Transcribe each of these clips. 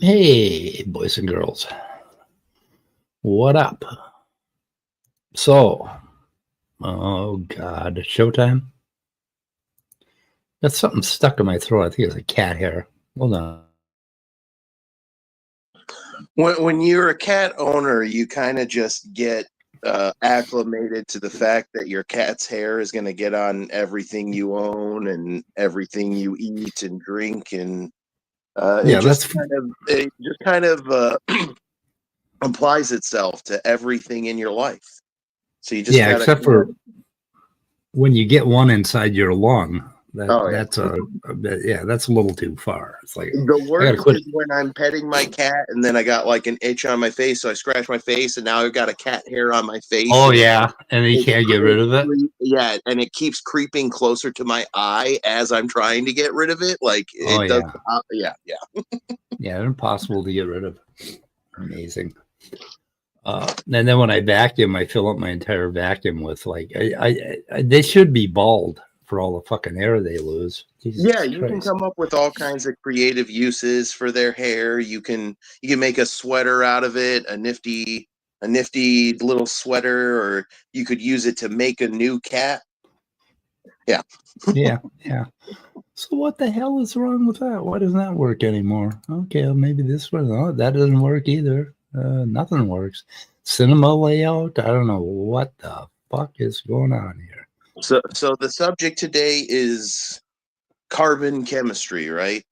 Hey, boys and girls. What up? So, oh God, showtime? Got something stuck in my throat. I think it's a cat hair. Hold on. When you're a cat owner, you kind of just get acclimated to the fact that your cat's hair is going to get on everything you own and everything you eat and drink, and it just kind of applies itself to everything in your life. So you just except for when you get one inside your lung. That's a little too far. It's like the worst is when I'm petting my cat and then I got like an itch on my face, so I scratch my face and now I've got a cat hair on my face. Oh yeah, and you can't get rid of it. Yeah, and it keeps creeping closer to my eye as I'm trying to get rid of it. Like it does. Yeah. Yeah, impossible to get rid of. Amazing. And then when I vacuum, I fill up my entire vacuum with like they should be bald for all the fucking hair they lose. Jesus Christ. You can come up with all kinds of creative uses for their hair. You can make a sweater out of it, a nifty little sweater, or you could use it to make a new cat. Yeah. Yeah. So what the hell is wrong with that? Why doesn't that work anymore? Okay, well, maybe this one. Oh, that doesn't work either. Nothing works. Cinema layout. I don't know what the fuck is going on here. So the subject today is carbon chemistry, right?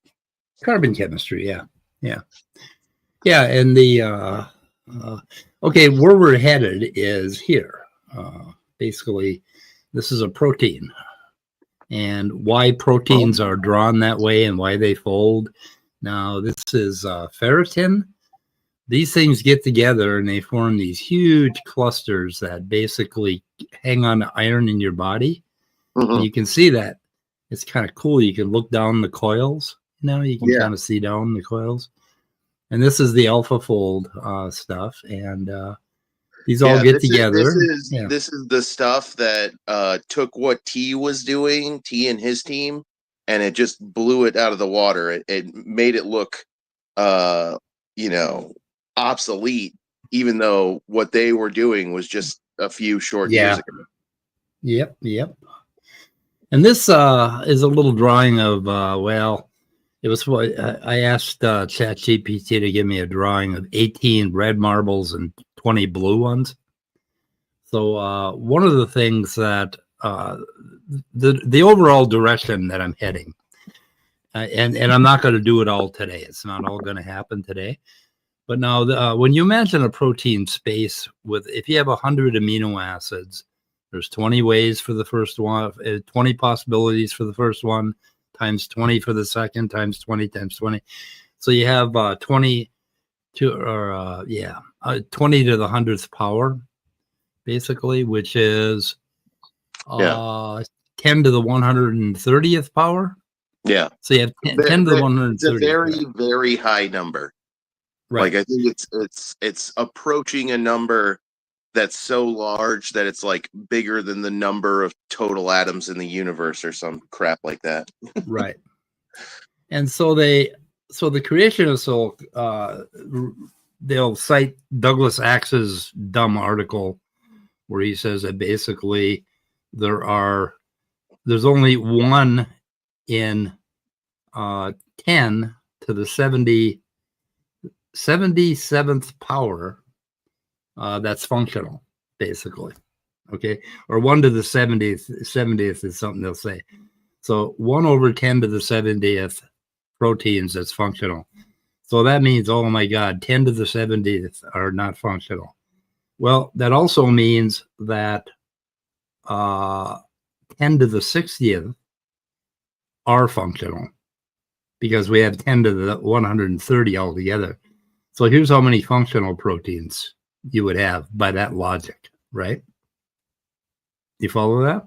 Carbon chemistry, yeah. And the okay, where we're headed is here. Basically, this is a protein, and why proteins are drawn that way and why they fold. Now, this is ferritin. These things get together and they form these huge clusters that basically hang on to iron in your body. Mm-hmm. You can see that. It's kind of cool. You can look down the coils. You can kind of see down the coils. And this is the alpha fold stuff. And these all get together. This is the stuff that took what T was doing, T and his team, and it just blew it out of the water. It made it look, obsolete, even though what they were doing was just a few short years ago. Yep. And this is a little drawing of, it was what I asked ChatGPT to give me a drawing of 18 red marbles and 20 blue ones. So one of the things that the overall direction that I'm heading, and I'm not going to do it all today. It's not all going to happen today. But now, when you imagine a protein space if you have 100 amino acids, there's 20 ways for the first one, 20 possibilities for the first one, times 20 for the second, times 20 times 20. So you have 20 to the 100th power, basically, which is 10 to the 130th power. Yeah. So you have 10 to the 130th. It's a very, very high number. Right. Like I think it's approaching a number that's so large that it's like bigger than the number of total atoms in the universe or some crap like that. Right. And so the creationists they'll cite Douglas Axe's dumb article where he says that basically there's only one in 10 to the 77th power that's functional, basically. Okay, or 1 to the 70th is something they'll say. So 1 over 10 to the 70th proteins that's functional. So that means, oh my God, 10 to the 70th are not functional. Well, that also means that 10 to the 60th are functional because we have 10 to the 130 altogether. So here's how many functional proteins you would have by that logic, right? You follow that?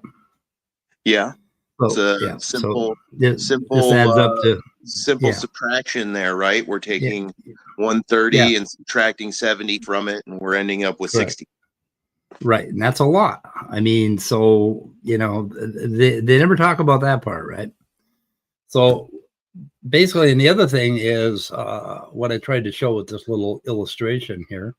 Yeah. It's So, a simple, this simple, adds up to simple yeah. subtraction there, right? We're taking Yeah. 130 Yeah. and subtracting 70 from it, and we're ending up with Correct. 60. Right. And that's a lot. I mean, so, you know, they never talk about that part, right? So basically, and the other thing is what I tried to show with this little illustration here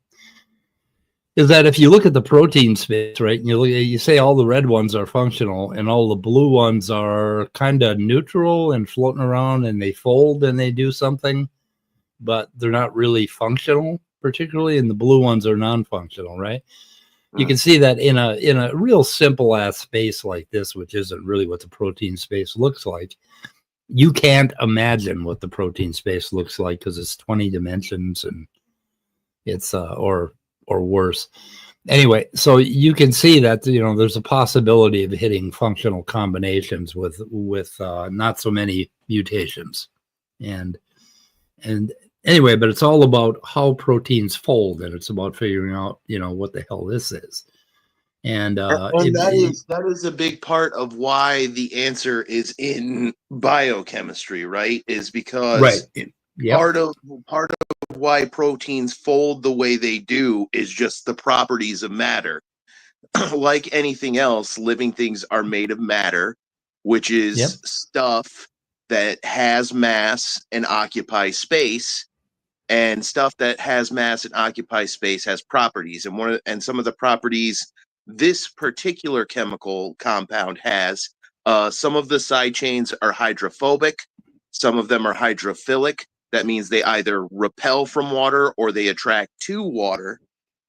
is that if you look at the protein space, right, and you say all the red ones are functional and all the blue ones are kind of neutral and floating around and they fold and they do something, but they're not really functional, particularly, and the blue ones are non-functional, right? You can see that in a real simple ass space like this, which isn't really what the protein space looks like. You can't imagine what the protein space looks like because it's 20 dimensions and it's or worse. Anyway, so you can see that, you know, there's a possibility of hitting functional combinations with not so many mutations, and anyway, but it's all about how proteins fold, and it's about figuring out, you know, what the hell this is. And that is a big part of why the answer is in biochemistry, right? Is because right. Yep. part of why proteins fold the way they do is just the properties of matter. Like anything else, living things are made of matter, which is stuff that has mass and occupies space, and stuff that has mass and occupies space has properties. And some of the properties this particular chemical compound has, some of the side chains are hydrophobic, some of them are hydrophilic. That means they either repel from water or they attract to water.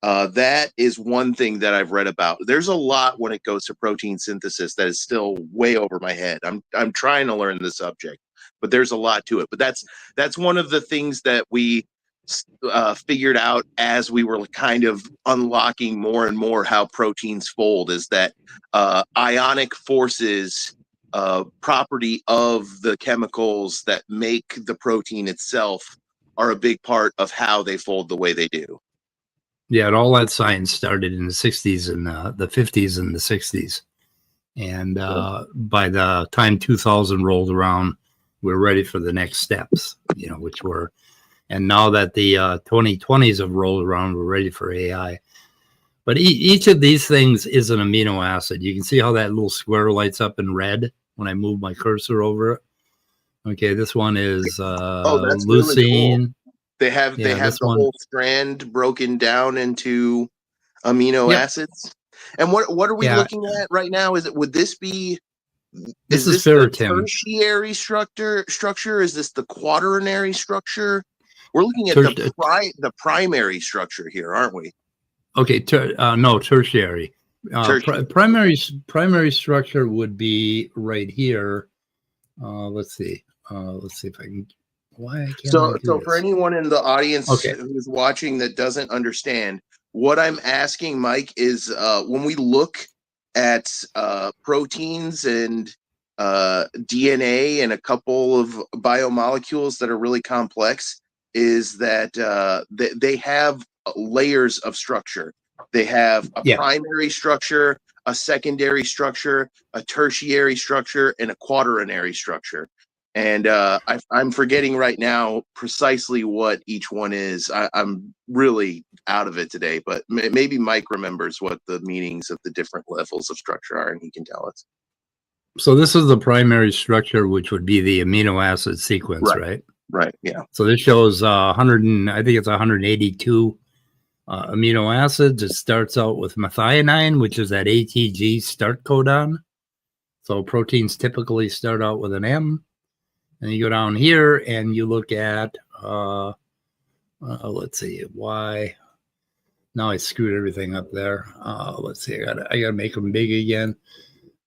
That is one thing that I've read about. There's a lot when it goes to protein synthesis that is still way over my head. I'm trying to learn the subject, but there's a lot to it. But that's one of the things that we figured out as we were kind of unlocking more and more how proteins fold, is that ionic forces, property of the chemicals that make the protein itself, are a big part of how they fold the way they do. Yeah, and all that science started in the 60s and the 50s and the 60s. And by the time 2000 rolled around, we're ready for the next steps, you know, which were, and now that the 2020s have rolled around, we're ready for AI. But each of these things is an amino acid. You can see how that little square lights up in red when I move my cursor over it. Okay, this one is that's leucine. really cool. They have the one, whole strand broken down into amino acids. And what are we looking at right now? Would this be this is the ferritin. Tertiary structure? Is this the quaternary structure? We're looking at the primary structure here, aren't we? Okay, no, tertiary. Primary structure would be right here. Let's see if I can. Why I can't. So for anyone in the audience who's watching that doesn't understand, what I'm asking Mike is, when we look at proteins and DNA and a couple of biomolecules that are really complex, is that they have layers of structure. They have a primary structure, a secondary structure, a tertiary structure, and a quaternary structure. And I'm forgetting right now precisely what each one is. I'm really out of it today, but maybe Mike remembers what the meanings of the different levels of structure are, and he can tell us. So this is the primary structure, which would be the amino acid sequence, right? Right. Yeah. So this shows 100, I think it's 182 amino acids. It starts out with methionine, which is that ATG start codon. So proteins typically start out with an M. And you go down here and you look at, let's see, why. Now I screwed everything up there. Let's see, I gotta make them big again.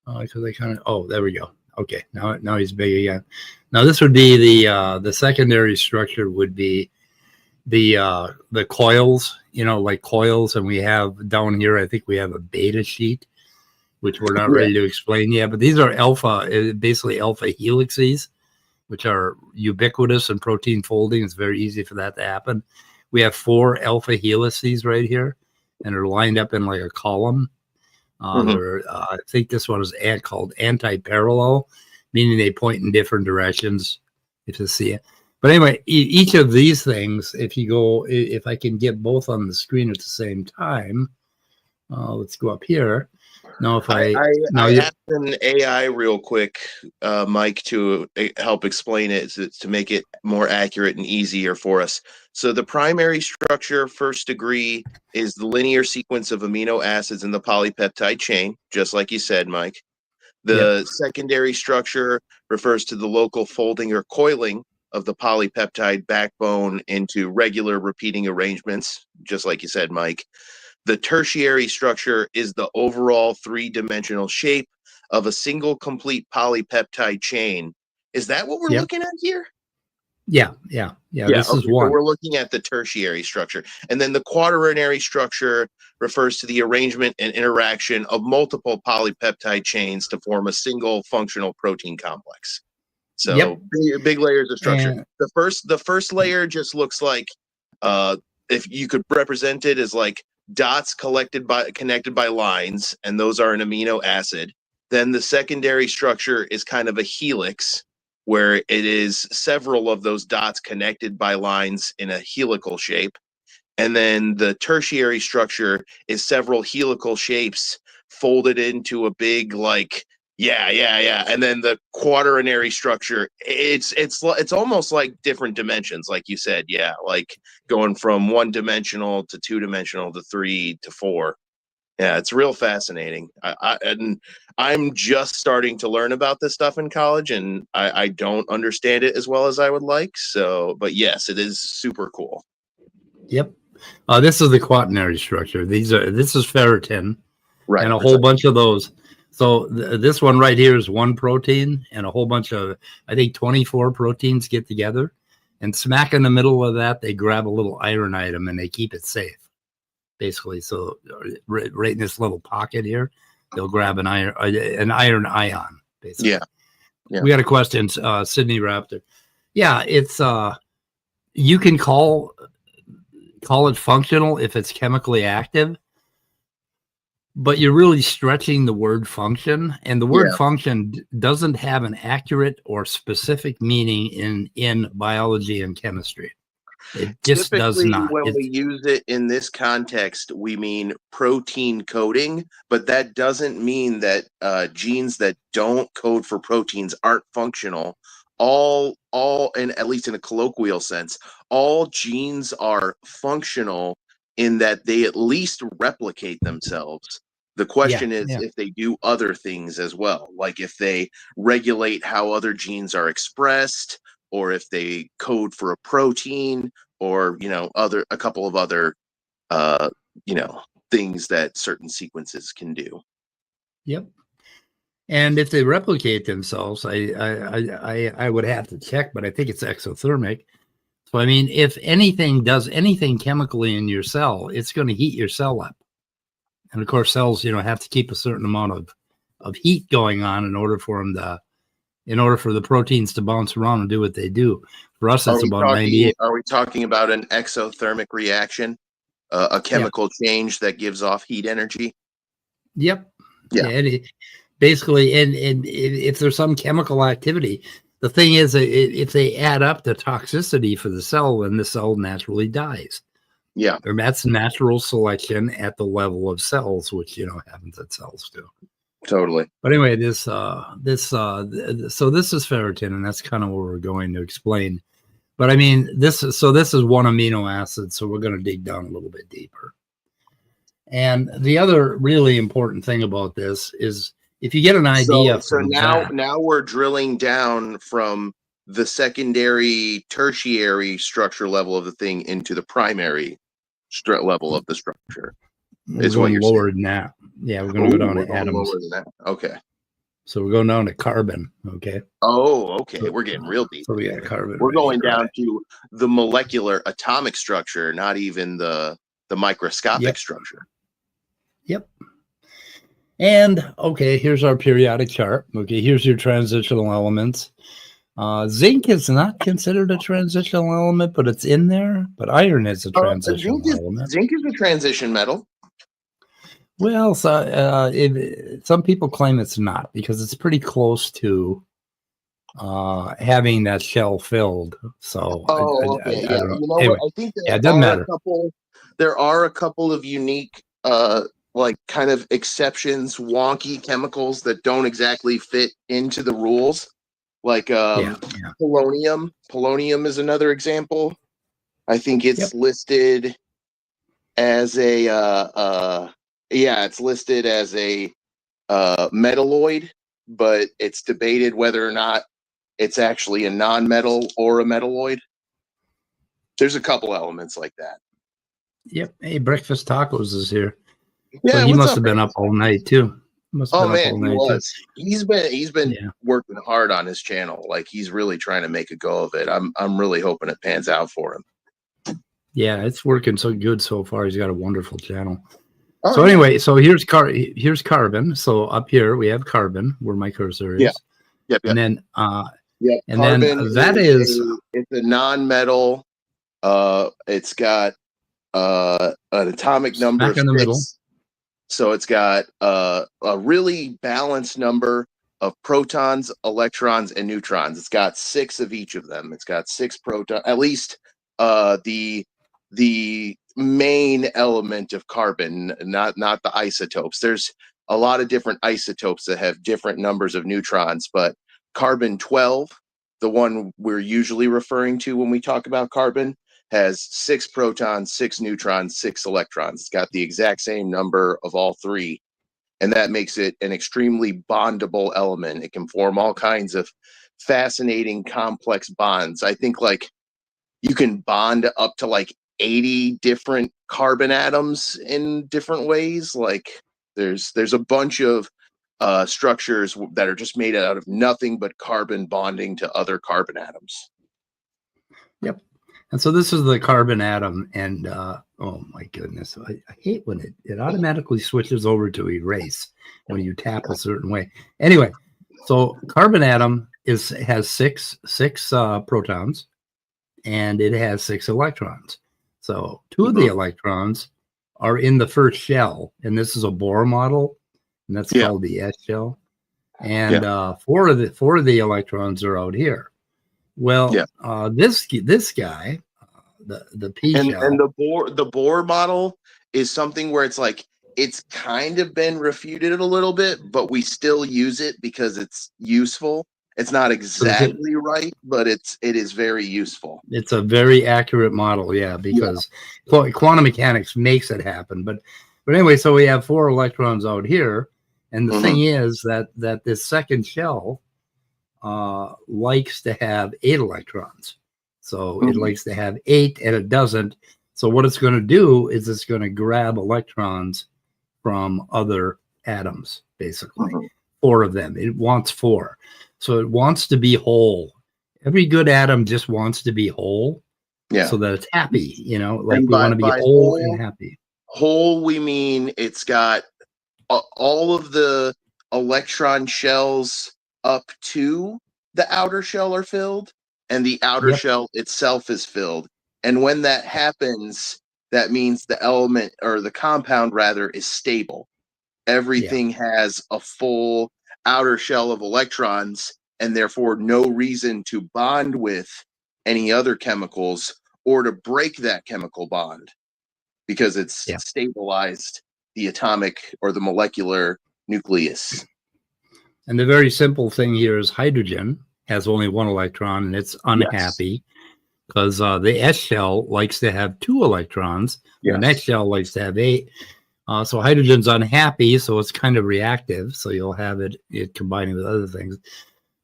Because I kind of, oh, there we go. Okay, now he's big again. Now this would be the secondary structure would be the coils, like coils, and we have down here, I think we have a beta sheet, which we're not ready to explain yet. But these are basically alpha helices, which are ubiquitous in protein folding. It's very easy for that to happen. We have 4 alpha helices right here, and they're lined up in like a column. I think this one is called anti-parallel, meaning they point in different directions, if you see it. But anyway, each of these things, if I can get both on the screen at the same time, let's go up here. Now, if I asked an AI real quick, Mike, to help explain it, to make it more accurate and easier for us. So the primary structure, first degree, is the linear sequence of amino acids in the polypeptide chain, just like you said, Mike. The secondary structure refers to the local folding or coiling of the polypeptide backbone into regular repeating arrangements, just like you said, Mike. The tertiary structure is the overall 3-dimensional shape of a single complete polypeptide chain. Is that what we're looking at here? Yeah. This is one. So we're looking at the tertiary structure. And then the quaternary structure refers to the arrangement and interaction of multiple polypeptide chains to form a single functional protein complex. So big layers of structure. The first layer just looks like, if you could represent it as like dots connected by lines, and those are an amino acid. Then the secondary structure is kind of a helix, where it is several of those dots connected by lines in a helical shape. And then the tertiary structure is several helical shapes folded into a big and then the quaternary structure, it's almost like different dimensions, like you said, like going from 1-dimensional to 2-dimensional to 3 to 4. Yeah, it's real fascinating. I'm just starting to learn about this stuff in college, and I don't understand it as well as I would like. So, but yes, it is super cool. Yep. This is the quaternary structure. This is ferritin, right, and a whole bunch of those. So this one right here is one protein, and a whole bunch of, I think, 24 proteins get together, and smack in the middle of that, they grab a little iron atom and they keep it safe, basically. So right in this little pocket here, they'll grab an iron ion, basically. Yeah. We got a question, Sydney Raptor. Yeah, it's you can call it functional if it's chemically active. But you're really stretching the word function, and the word function doesn't have an accurate or specific meaning in biology and chemistry. It just does not. When we use it in this context, we mean protein coding, but that doesn't mean that genes that don't code for proteins aren't functional. All, and at least in a colloquial sense, all genes are functional in that they at least replicate themselves. The question is if they do other things as well, like if they regulate how other genes are expressed, or if they code for a protein, or a couple of other things that certain sequences can do. Yep. And if they replicate themselves, I would have to check, but I think it's exothermic. So, I mean, if anything does anything chemically in your cell, it's going to heat your cell up. And of course, cells, have to keep a certain amount of heat going on in order for the proteins to bounce around and do what they do. For us, it's about 98. Are we talking about an exothermic reaction, a chemical change that gives off heat energy? Yep. Yeah. Basically, and if there's some chemical activity, the thing is, if they add up the toxicity for the cell, then the cell naturally dies. Yeah. And that's natural selection at the level of cells, which, happens at cells too. Totally. But anyway, so this is ferritin, and that's kind of what we're going to explain. But I mean, this is one amino acid, so we're going to dig down a little bit deeper. And the other really important thing about this is if you get an idea. So now we're drilling down from the secondary, tertiary structure level of the thing into the primary level of the structure. Is what you're lower than that. Yeah, we're going to go down to atoms. Lower than that. Okay. So we're going down to carbon. Okay. Oh, okay. We're getting real deep. So we got carbon. We're right going here, down right. to the molecular atomic structure, not even the microscopic Yep. structure. Yep. And okay, here's our periodic chart. Okay, here's your transitional elements. Zinc is not considered a transitional element, but it's in there. But iron is a transitional element. Zinc is a transition metal. Well, so some people claim it's not because it's pretty close to having that shell filled. So, Okay. I don't know. You know Anyway, what? I think it doesn't matter. There are a couple of unique, like kind of exceptions, wonky chemicals that don't exactly fit into the rules. Like polonium. Polonium is another example. I think it's listed as a it's listed as a metalloid, but it's debated whether or not it's actually a non-metal or a metalloid. There's a couple elements like that. Yep. Hey, Breakfast Tacos is here. Yeah, so he must have been up all night too. Oh man, he was. He's been working hard on his channel. Like he's really trying to make a go of it. I'm really hoping it pans out for him. Yeah, it's working so good so far. He's got a wonderful channel. So anyway, so here's carbon. So up here we have carbon where my cursor is. Yep. And then and carbon then that is it's a non-metal. It's got an atomic number of in the 6. middle. So it's got a really balanced number of protons, electrons, and neutrons. It's got 6 of each of them. It's got 6 protons, at least the main element of carbon, not the isotopes. There's a lot of different isotopes that have different numbers of neutrons, but carbon 12, the one we're usually referring to when we talk about carbon, has 6 protons, 6 neutrons, 6 electrons. It's got the exact same number of all 3. And that makes it an extremely bondable element. It can form all kinds of fascinating, complex bonds. I think like you can bond up to like 80 different carbon atoms in different ways. Like there's a bunch of structures that are just made out of nothing but carbon bonding to other carbon atoms. Yep. And so this is the carbon atom, and oh my goodness, I hate when it automatically switches over to erase when you tap a certain way. Anyway, so carbon atom has six protons, and it has 6 electrons. So 2 of the electrons are in the first shell, and this is a Bohr model, and that's called the S shell. And 4 of the electrons are out here. Well, this guy, the P shell, and the Bohr model is something where it's like it's kind of been refuted a little bit, but we still use it because it's useful. It's not exactly right, but it is very useful. It's a very accurate model, because quantum mechanics makes it happen. But anyway, so we have 4 electrons out here, and the thing is that this second shell likes to have 8 electrons. So it likes to have 8, and it doesn't. So what it's going to do is it's going to grab electrons from other atoms, basically. 4 of them. It wants 4. So it wants to be whole. Every good atom just wants to be whole. So that it's happy, like we want to be whole and happy. Whole, we mean it's got all of the electron shells up to the outer shell are filled, and the outer shell itself is filled. And when that happens, that means the element, or the compound rather, is stable. Everything has a full outer shell of electrons, and therefore no reason to bond with any other chemicals or to break that chemical bond, because it's stabilized the atomic or the molecular nucleus. And the very simple thing here is hydrogen has only 1 electron, and it's unhappy because the S shell likes to have 2 electrons. The next shell likes to have 8. So hydrogen's unhappy, so it's kind of reactive. So you'll have it combining with other things.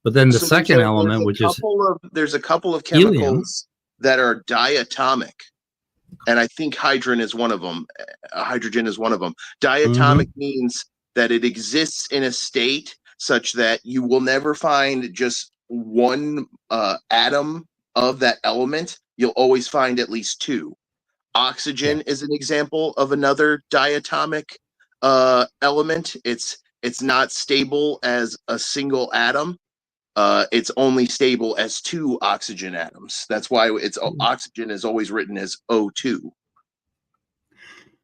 But then the second element, which is there's a couple of chemicals that are diatomic, and I think hydrogen is one of them. Diatomic means that it exists in a state such that you will never find just one atom of that element. You'll always find at least two. Oxygen is an example of another diatomic element. It's not stable as a single atom. It's only stable as two oxygen atoms. That's why oxygen is always written as O2.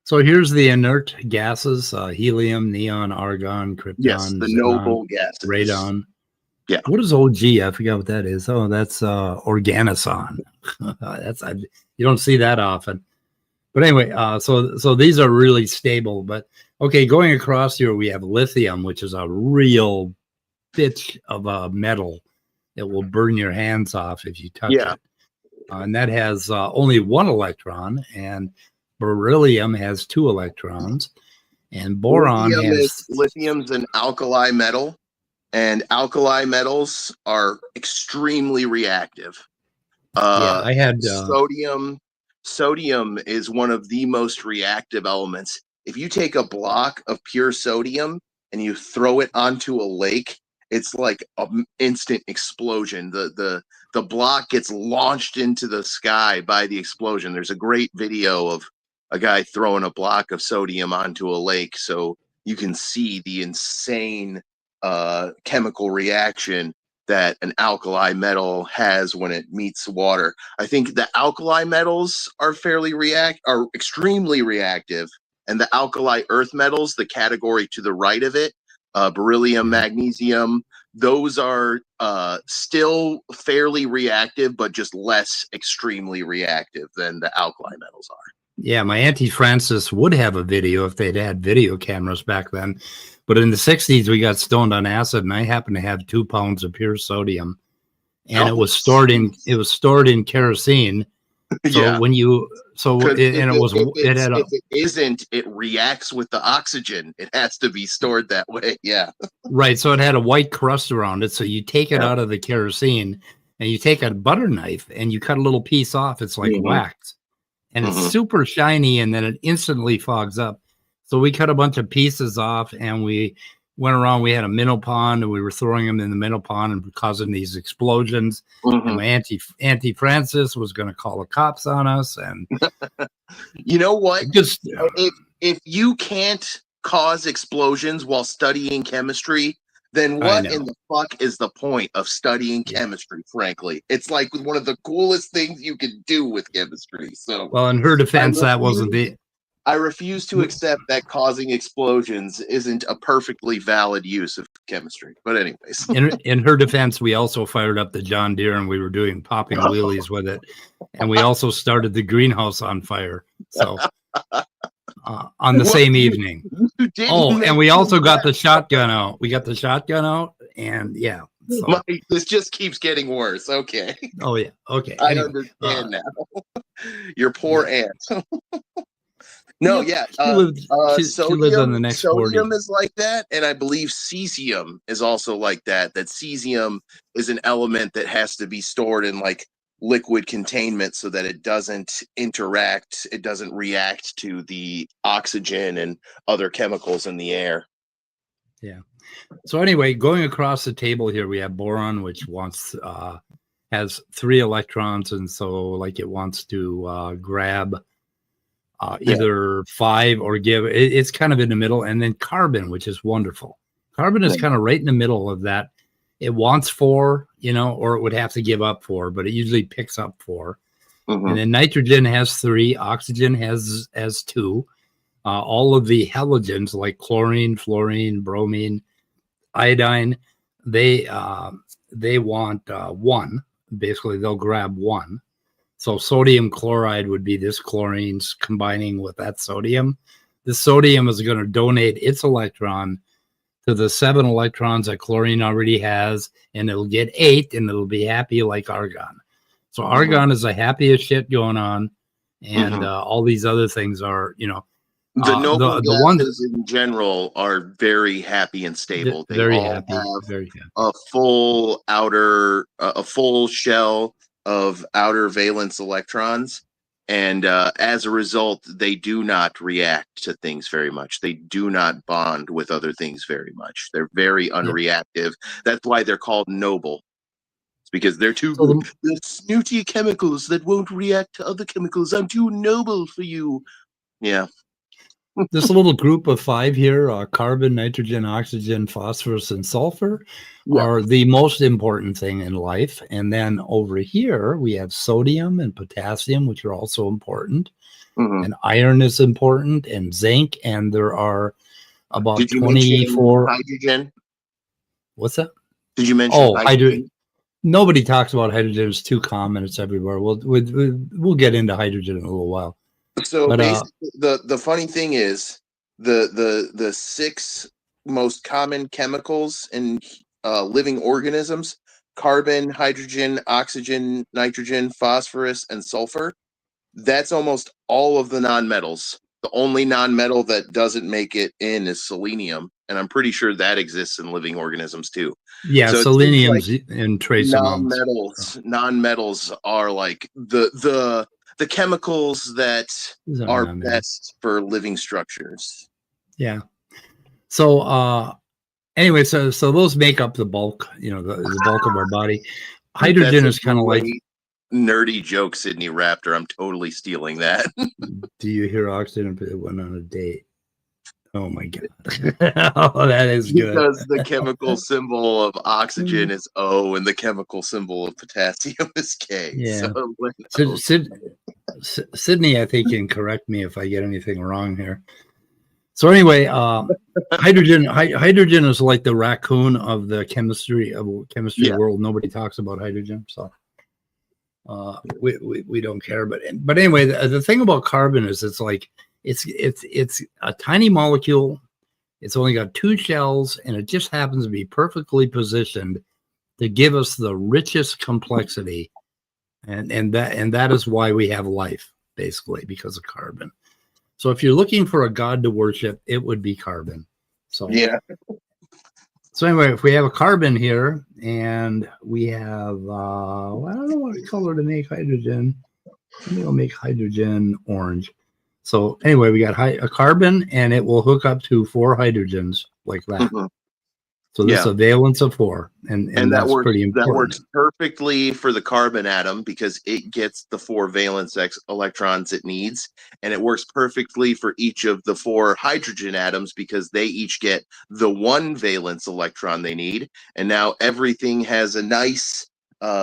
So here's the inert gases: helium, neon, argon, krypton, Yes, the xenon, noble gases. radon. Yeah. What is OG? I forgot what that is. Oh, that's organoson. You don't see that often. But anyway, so these are really stable. But okay, going across here, we have lithium, which is a real bitch of a metal that will burn your hands off if you touch it. And that has only one electron, and beryllium has two electrons, and boron lithium's an alkali metal, and alkali metals are extremely reactive. I had Sodium is one of the most reactive elements. If you take a block of pure sodium and you throw it onto a lake, it's like an instant explosion. The block gets launched into the sky by the explosion. There's a great video of a guy throwing a block of sodium onto a lake, so you can see the insane chemical reaction that an alkali metal has when it meets water. I think the alkali metals are extremely reactive, and the alkali earth metals, the category to the right of it, beryllium, magnesium, those are still fairly reactive, but just less extremely reactive than the alkali metals are. Yeah, my Auntie Frances would have a video if they'd had video cameras back then. But in the 60s, we got stoned on acid, and I happened to have 2 pounds of pure sodium, and it was stored in kerosene. So when you it reacts with the oxygen. It has to be stored that way. Yeah. Right. So it had a white crust around it. So you take it out of the kerosene, and you take a butter knife and you cut a little piece off. It's like wax, and it's super shiny, and then it instantly fogs up. So we cut a bunch of pieces off, and we went around. We had a minnow pond, and we were throwing them in the minnow pond and causing these explosions. And my Auntie Frances was going to call the cops on us. And you know what? If you can't cause explosions while studying chemistry, then what in the fuck is the point of studying chemistry? Frankly, it's like one of the coolest things you can do with chemistry. So, well, in her defense, that wasn't the. I refuse to accept that causing explosions isn't a perfectly valid use of chemistry. But anyways. In her defense, we also fired up the John Deere, and we were doing popping wheelies with it. And we also started the greenhouse on fire. So on the same evening. And we also got the shotgun out. We got the shotgun out, and so. This just keeps getting worse. Okay. Oh, yeah. Okay. I understand now. Your poor aunt. No, she lived on the next sodium 40. is like that, and I believe cesium is also like that. That cesium is an element that has to be stored in like liquid containment so that it doesn't react to the oxygen and other chemicals in the air. Yeah. So anyway, going across the table here, we have boron, which has 3 electrons, and so like it wants to grab either 5 or give. It's kind of in the middle. And then carbon, which is wonderful. Carbon is kind of right in the middle of that. It wants 4, or it would have to give up 4, but it usually picks up 4. And then nitrogen has 3, oxygen has 2. All of the halogens like chlorine, fluorine, bromine, iodine, they want 1. Basically, they'll grab 1. So sodium chloride would be this chlorine's combining with that sodium. The sodium is going to donate its electron to the 7 electrons that chlorine already has, and it'll get 8, and it'll be happy like argon. So argon is the happiest shit going on, and all these other things are, the noble gases in general are very happy and stable. They very all happy, have very happy. a full shell of outer valence electrons, And as a result, they do not react to things very much. They do not bond with other things very much. They're very unreactive. That's why they're called noble. It's because they're too So the snooty chemicals that won't react to other chemicals. I'm too noble for you. Yeah. this little group of 5 here, carbon, nitrogen, oxygen, phosphorus, and sulfur, are the most important thing in life. And then over here, we have sodium and potassium, which are also important. Mhm. And iron is important, and zinc. And there are about Did you mention 24. hydrogen? What's that? Did you mention Oh, hydrogen? Nobody talks about hydrogen. It's too common. It's everywhere. We'll get into hydrogen in a little while. So But basically, the funny thing is the 6 most common chemicals in living organisms: carbon, hydrogen, oxygen, nitrogen, phosphorus, and sulfur. That's almost all of the nonmetals. The only nonmetal that doesn't make it in is selenium, and I'm pretty sure that exists in living organisms too. yeah, So it seems like selenium's in trace amounts. non-metals are like the chemicals that These are are non-metals. best for living structures. Yeah. So anyway, so those make up the bulk, the bulk of our body. Hydrogen That's is kind of like, nerdy joke, Sydney Raptor. I'm totally stealing that. do you hear oxygen went on a date? Oh my god. Oh, that is good. Because the chemical symbol of oxygen is O and the chemical symbol of potassium is K. Yeah. So, Sydney, I think, can correct me if I get anything wrong here. So anyway, hydrogen is like the raccoon of the chemistry world. Nobody talks about hydrogen, so we don't care. But anyway, the thing about carbon is it's a tiny molecule. It's only got 2 shells, and it just happens to be perfectly positioned to give us the richest complexity, and that is why we have life, basically, because of carbon. So if you're looking for a god to worship, it would be carbon. So yeah. So anyway, if we have a carbon here, and we have I don't know what color to make hydrogen. Maybe I'll make hydrogen orange. So anyway, we got a carbon, and it will hook up to 4 hydrogens like that. Mhm. So this is a valence of 4, and that's pretty important. That works perfectly for the carbon atom because it gets the 4 valence electrons it needs, and it works perfectly for each of the 4 hydrogen atoms because they each get the 1 valence electron they need, and now everything has a nice,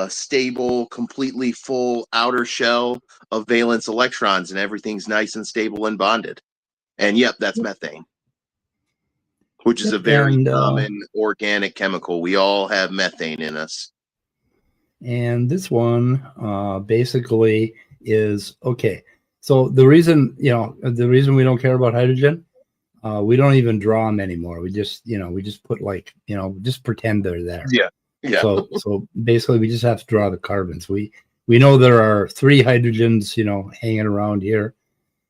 stable, completely full outer shell of valence electrons, and everything's nice and stable and bonded. And yep, that's methane. Which is a very common organic chemical. We all have methane in us. And this one basically is okay. So the reason we don't care about hydrogen, we don't even draw them anymore. We just put just pretend they're there. Yeah. So basically, we just have to draw the carbons. We know there are 3 hydrogens, hanging around here.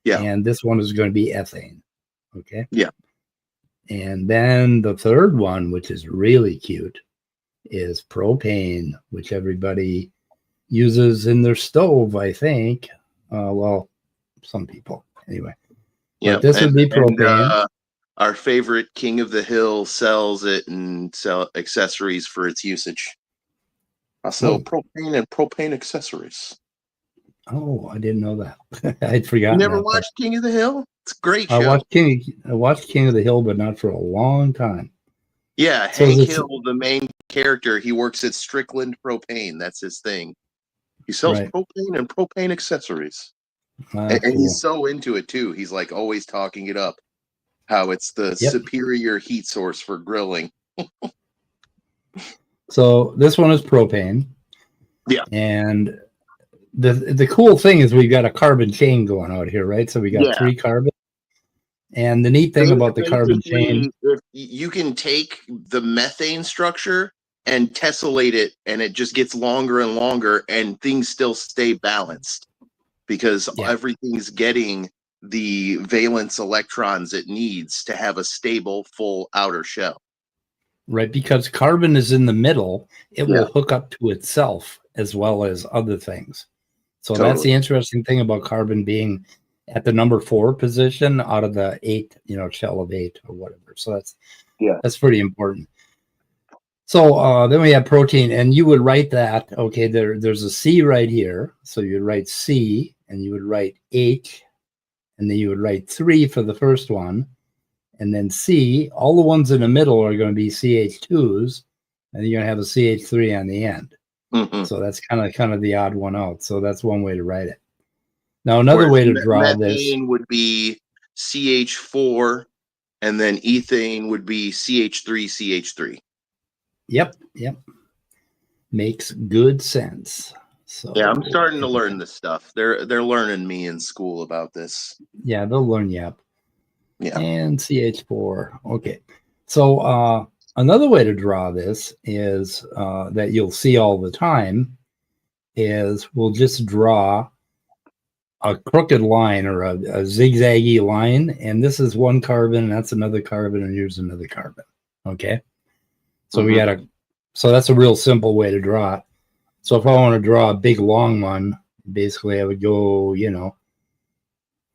Yeah. And this one is going to be ethane. Okay. Yeah. And then the third one, which is really cute, is propane, which everybody uses in their stove, I think. Well, some people anyway. Yeah, this would be propane. Our favorite King of the Hill sells it and sell accessories for its usage. I sell propane and propane accessories. Oh, I didn't know that. I'd forgotten. You never watched King of the Hill? It's a great show. I watched King of the Hill, but not for a long time. Yeah, So Hank Hill, the main character, he works at Strickland Propane. That's his thing. He sells propane and propane accessories. And cool. he's so into it too. He's like always talking it up, how it's the superior heat source for grilling. So this one is propane. Yeah. And the cool thing is we've got a carbon chain going out here, right? So we got 3 carbons. And the neat thing about the carbon chain, you can take the methane structure and tessellate it, and it just gets longer and longer, and things still stay balanced because everything's getting the valence electrons it needs to have a stable, full outer shell. Right, because carbon is in the middle, it will hook up to itself as well as other things. So that's the interesting thing about carbon being at the number 4 position out of the 8, shell of 8 or whatever. So that's pretty important. So then we have protein, and you would write that, okay, there's a C right here. So you'd write C, and you would write H, and then you would write 3 for the first one. And then C, all the ones in the middle are going to be CH2s, and you're going to have a CH3 on the end. Mm-hmm. So that's kind of the odd one out. So that's one way to write it. Now, another way to draw this would be CH4, and then ethane would be CH3CH3. Yep. Makes good sense. So yeah, I'm starting to learn this stuff. They're learning me in school about this. Yeah, they'll learn you up. Yeah. And CH4. Okay. So another way to draw this is that you'll see all the time is we'll just draw a crooked line or a zigzaggy line, and this is one carbon, and that's another carbon, and here's another carbon. Okay. So so that's a real simple way to draw it. So if I want to draw a big long one, basically I would go,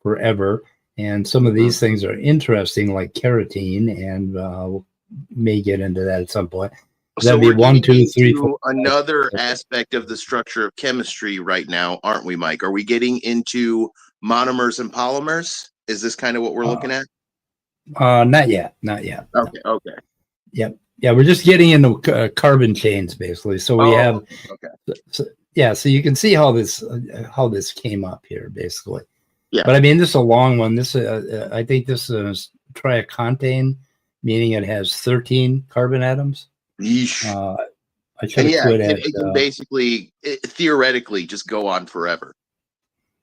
forever. And some of these things are interesting, like carotene, and we'll may get into that at some point. That'd be 1, 2, 3, 4. Another aspect of the structure of chemistry right now, aren't we, Mike? Are we getting into monomers and polymers? Is this kind of what we're looking at? Not yet. Okay. Okay. Yep. Yeah, we're just getting into carbon chains, basically. So we have. Okay. So you can see how this came up here, basically. Yeah. But I mean, this is a long one. This I think this is triacontane, meaning it has 13 carbon atoms. Yeesh. I should have quit it can basically, theoretically, just go on forever.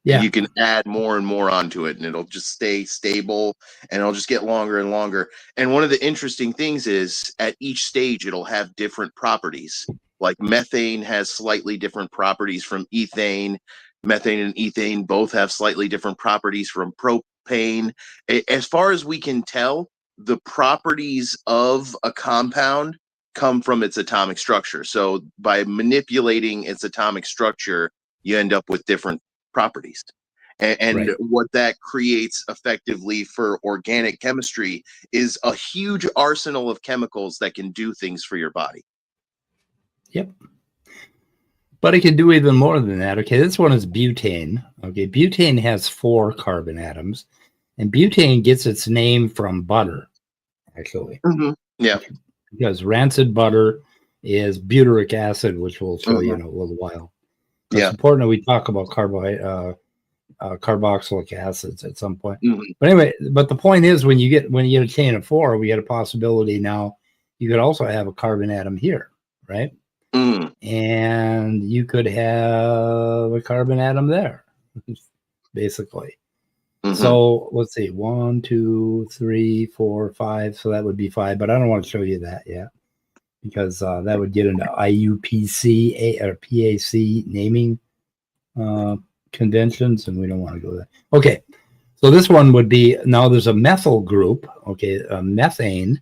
Yeah. You can add more and more onto it, and it'll just stay stable, and it'll just get longer and longer. And one of the interesting things is at each stage, it'll have different properties. Like methane has slightly different properties from ethane. Methane and ethane both have slightly different properties from propane. As far as we can tell, the properties of a compound come from its atomic structure. So by manipulating its atomic structure, you end up with different properties. And Right. what that creates effectively for organic chemistry is a huge arsenal of chemicals that can do things for your body. Yep. But it can do even more than that. Okay, this one is butane. Okay, butane has 4 carbon atoms, and butane gets its name from butter, actually. Mm-hmm. Yeah. Because rancid butter is butyric acid, which we'll show you in a little while. It's important that we talk about carboxylic acids at some point. Mm-hmm. But anyway, the point is when you get a chain of 4, we get a possibility now you could also have a carbon atom here, right? Mm. And you could have a carbon atom there, basically. Mm-hmm. So let's see, 1, 2, 3, 4, 5. So that would be 5, but I don't want to show you that yet because that would get into IUPC or PAC naming conventions, and we don't want to go there. Okay, so this one would be, now there's a methyl group, okay, methane.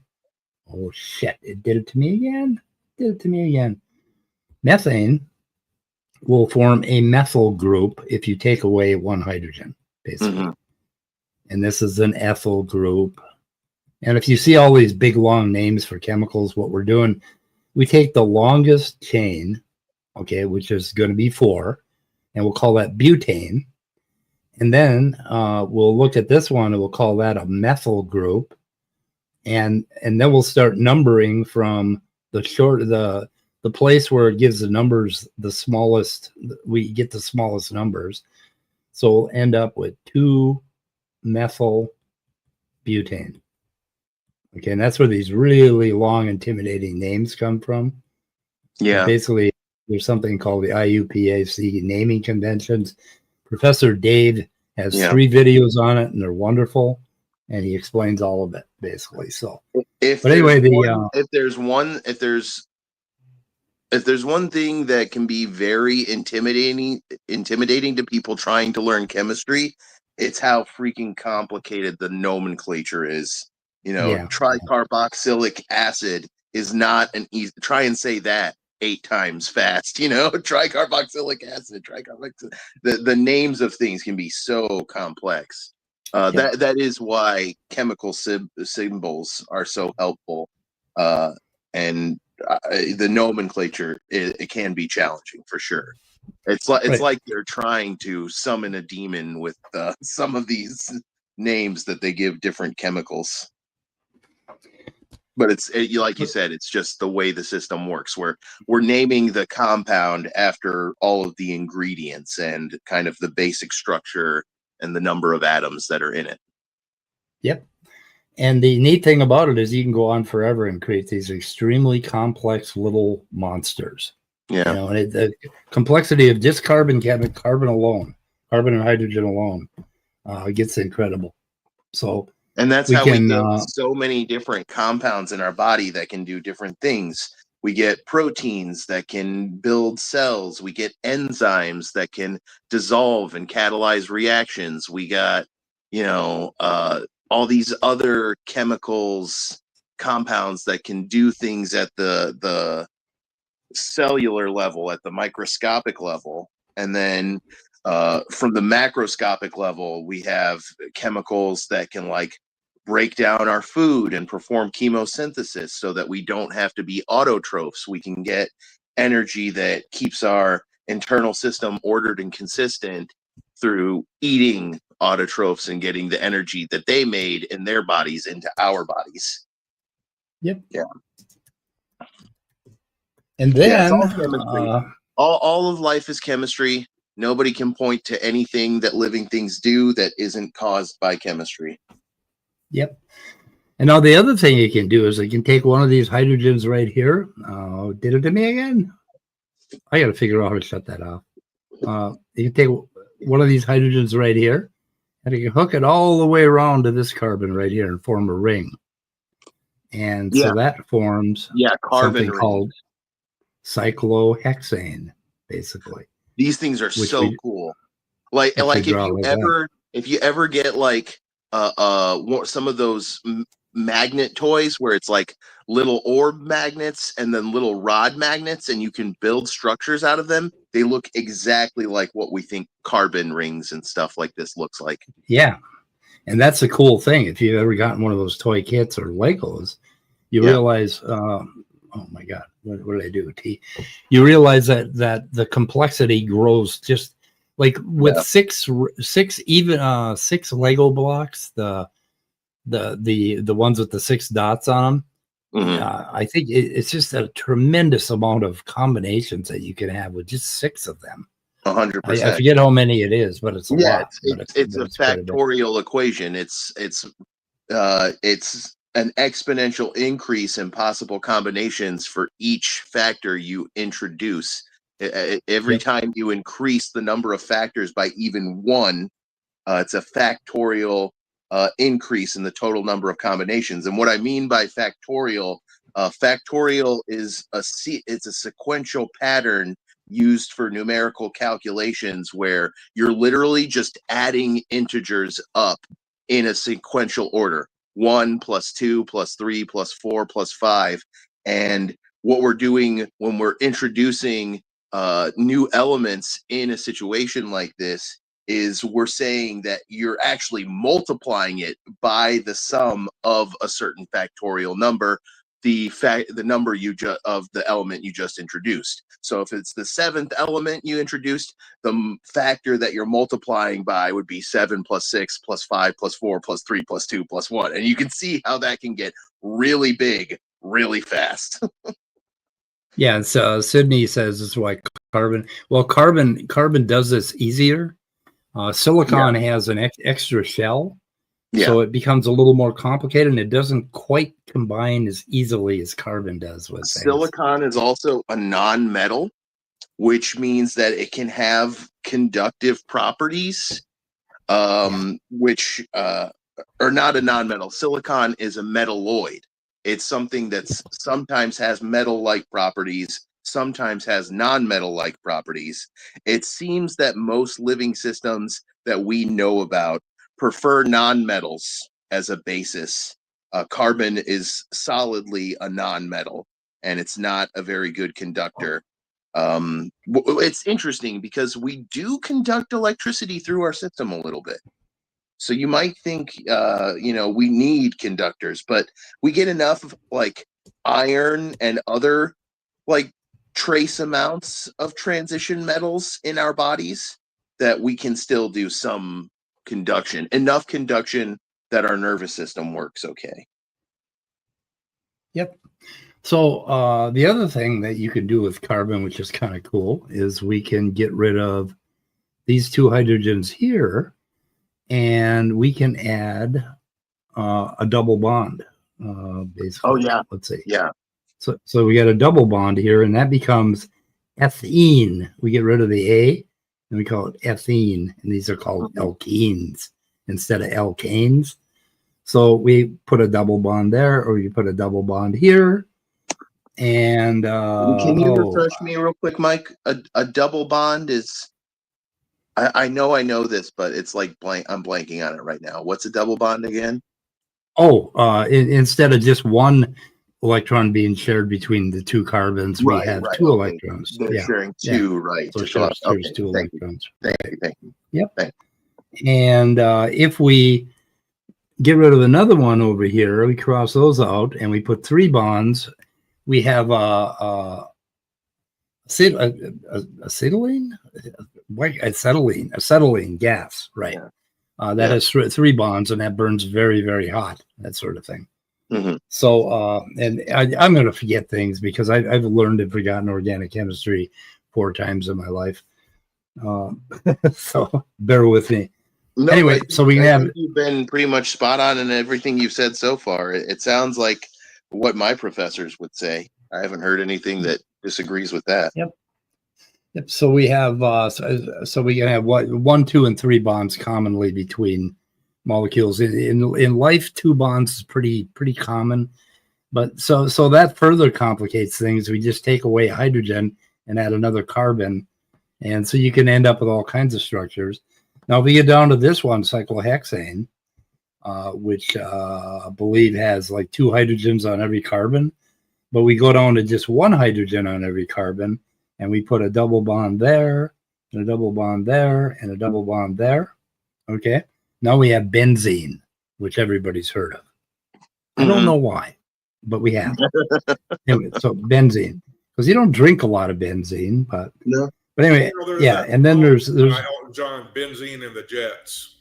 Oh shit, it did it to me again. Methane will form a methyl group if you take away 1 hydrogen, basically. Mm-hmm. And this is an ethyl group. And if you see all these big long names for chemicals, what we're doing, we take the longest chain, okay, which is going to be 4, and we'll call that butane. And then we'll look at this one and we'll call that a methyl group. And then we'll start numbering from the place where it gives the numbers the smallest, we get the smallest numbers. So we'll end up with 2-methyl butane. Okay, and that's where these really long, intimidating names come from. Yeah. But basically, there's something called the IUPAC naming conventions. Professor Dave has 3 videos on it, and they're wonderful. And he explains all of it, basically. So, if there's one thing that can be very intimidating to people trying to learn chemistry, it's how freaking complicated the nomenclature is. Tricarboxylic acid is not an easy. Try and say that. 8 times fast, tricarboxylic acid, the names of things can be so complex. That is why chemical symbols are so helpful, and the nomenclature it can be challenging for sure. It's like they're trying to summon a demon with some of these names that they give different chemicals. But like you said, it's just the way the system works, where we're naming the compound after all of the ingredients and kind of the basic structure and the number of atoms that are in it. Yep. And the neat thing about it is you can go on forever and create these extremely complex little monsters. Yeah. And the complexity of just carbon alone, carbon and hydrogen alone, gets incredible. So, and that's how we get so many different compounds in our body that can do different things. We get proteins that can build cells. We get enzymes that can dissolve and catalyze reactions. We got, all these other chemicals, compounds that can do things at the cellular level, at the microscopic level. And then from the macroscopic level, we have chemicals that can break down our food and perform chemosynthesis so that we don't have to be autotrophs. We can get energy that keeps our internal system ordered and consistent through eating autotrophs and getting the energy that they made in their bodies into our bodies. Yep. Yeah. And then all of life is chemistry. Nobody can point to anything that living things do that isn't caused by chemistry. Yep. And now the other thing you can do is you can take one of these hydrogens right here. Did it to me again? I got to figure out how to shut that off. You can take one of these hydrogens right here, and you can hook it all the way around to this carbon right here and form a ring. And so that forms carbon something called cyclohexane, basically. These things are so cool. Like if you ever get some of those magnet toys where it's like little orb magnets and then little rod magnets, and you can build structures out of them, they look exactly like what we think carbon rings and stuff like this looks like. Yeah. And that's a cool thing. If you've ever gotten one of those toy kits or Legos, you realize, oh my God, what did I do? You realize that the complexity grows just like with six Lego blocks, the ones with the 6 dots on them. Mm-hmm. I think it's just a tremendous amount of combinations that you can have with just 6 of them. 100%. I forget how many it is, but it's a lot. It's a factorial equation. It's an exponential increase in possible combinations for each factor you introduce. Every time you increase the number of factors by even 1, it's a factorial increase in the total number of combinations. And what I mean by factorial is it's a sequential pattern used for numerical calculations where you're literally just adding integers up in a sequential order. 1 + 2 + 3 + 4 + 5. And what we're doing when we're introducing new elements in a situation like this is we're saying that you're actually multiplying it by the sum of a certain factorial number, the number of the element you just introduced. So if it's the 7th element you introduced, the factor that you're multiplying by would be 7 + 6 + 5 + 4 + 3 + 2 + 1. And you can see how that can get really big really fast. Yeah, so Sydney says this is why carbon does this easier. Silicon has an extra shell, so it becomes a little more complicated, and it doesn't quite combine as easily as carbon does with things. Silicon is also a non-metal, which means that it can have conductive properties, which are not a non-metal. Silicon is a metalloid. It's something that's sometimes has metal-like properties, sometimes has non-metal-like properties. It seems that most living systems that we know about prefer non-metals as a basis. Carbon is solidly a non-metal. and it's not a very good conductor. It's interesting because we do conduct electricity through our system a little bit. So you might think, we need conductors, but we get enough of like iron and other like trace amounts of transition metals in our bodies that we can still do some conduction, enough conduction that our nervous system works okay. Yep. So the other thing that you can do with carbon, which is kind of cool, is we can get rid of these two hydrogens here, and we can add a double bond, basically. Oh, yeah. Let's see. Yeah. So we got a double bond here, and that becomes ethene. We get rid of the A, and we call it ethene, and these are called alkenes instead of alkanes. So we put a double bond there, or you put a double bond here. And can you refresh me real quick, Mike? A double bond is, I know this, but it's like blank. I'm blanking on it right now. What's a double bond again? Instead of just one electron being shared between the two carbons, we have two electrons. They're sharing two, right? So there's two electrons. Thank you. Yep. Thank you. And if we get rid of another one over here, we cross those out, and we put three bonds. We have a acetylene gas, right? Yeah. That has three bonds, and that burns very, very hot, that sort of thing. Mm-hmm. So, and I'm going to forget things because I've learned and forgotten organic chemistry 4 times in my life. So bear with me. No, anyway, so we can have. You've been pretty much spot on in everything you've said so far. It sounds like what my professors would say. I haven't heard anything that disagrees with that. Yep. So we have so we can have 1, 2, and 3 bonds commonly between molecules. In life, 2 bonds is pretty common, but so that further complicates things. We just take away hydrogen and add another carbon, and so you can end up with all kinds of structures. Now, if we get down to this one, cyclohexane, which I believe has like 2 hydrogens on every carbon, but we go down to just 1 hydrogen on every carbon, and we put a double bond there, and a double bond there, and a double bond there. Okay. Now we have benzene, which everybody's heard of. I don't know why, but we have. Anyway, so benzene, because you don't drink a lot of benzene, but no. But anyway, yeah. And then there's John, benzene in the jets.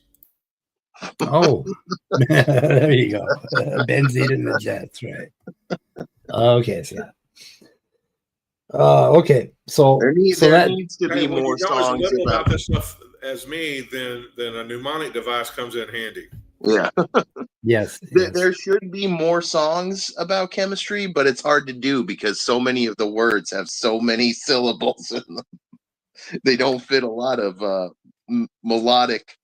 Oh, there you go. Benzene in the jets, right? Okay, so. Okay, so there needs to be more songs about this stuff as me. Then a mnemonic device comes in handy. Yeah. Yes. There should be more songs about chemistry, but it's hard to do because so many of the words have so many syllables in them. They don't fit a lot of melodic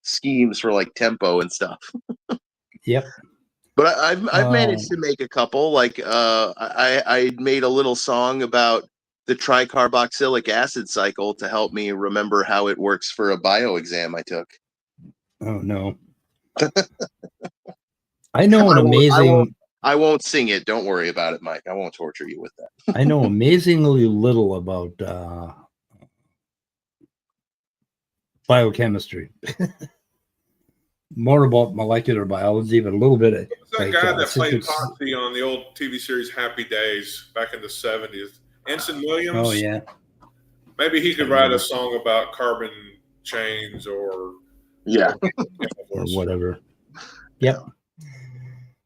schemes for like tempo and stuff. Yep. But I've managed to make a couple. Like I made a little song about the tricarboxylic acid cycle to help me remember how it works for a bio exam I took. Oh no. I know an amazing. I won't sing it. Don't worry about it, Mike. I won't torture you with that. I know amazingly little about biochemistry. More about molecular biology, but a little bit of that guy that played Foxy on the old TV series Happy Days back in the 70s. Ensign Williams. Oh yeah. Maybe he could write a song about carbon chains or or whatever. Yep.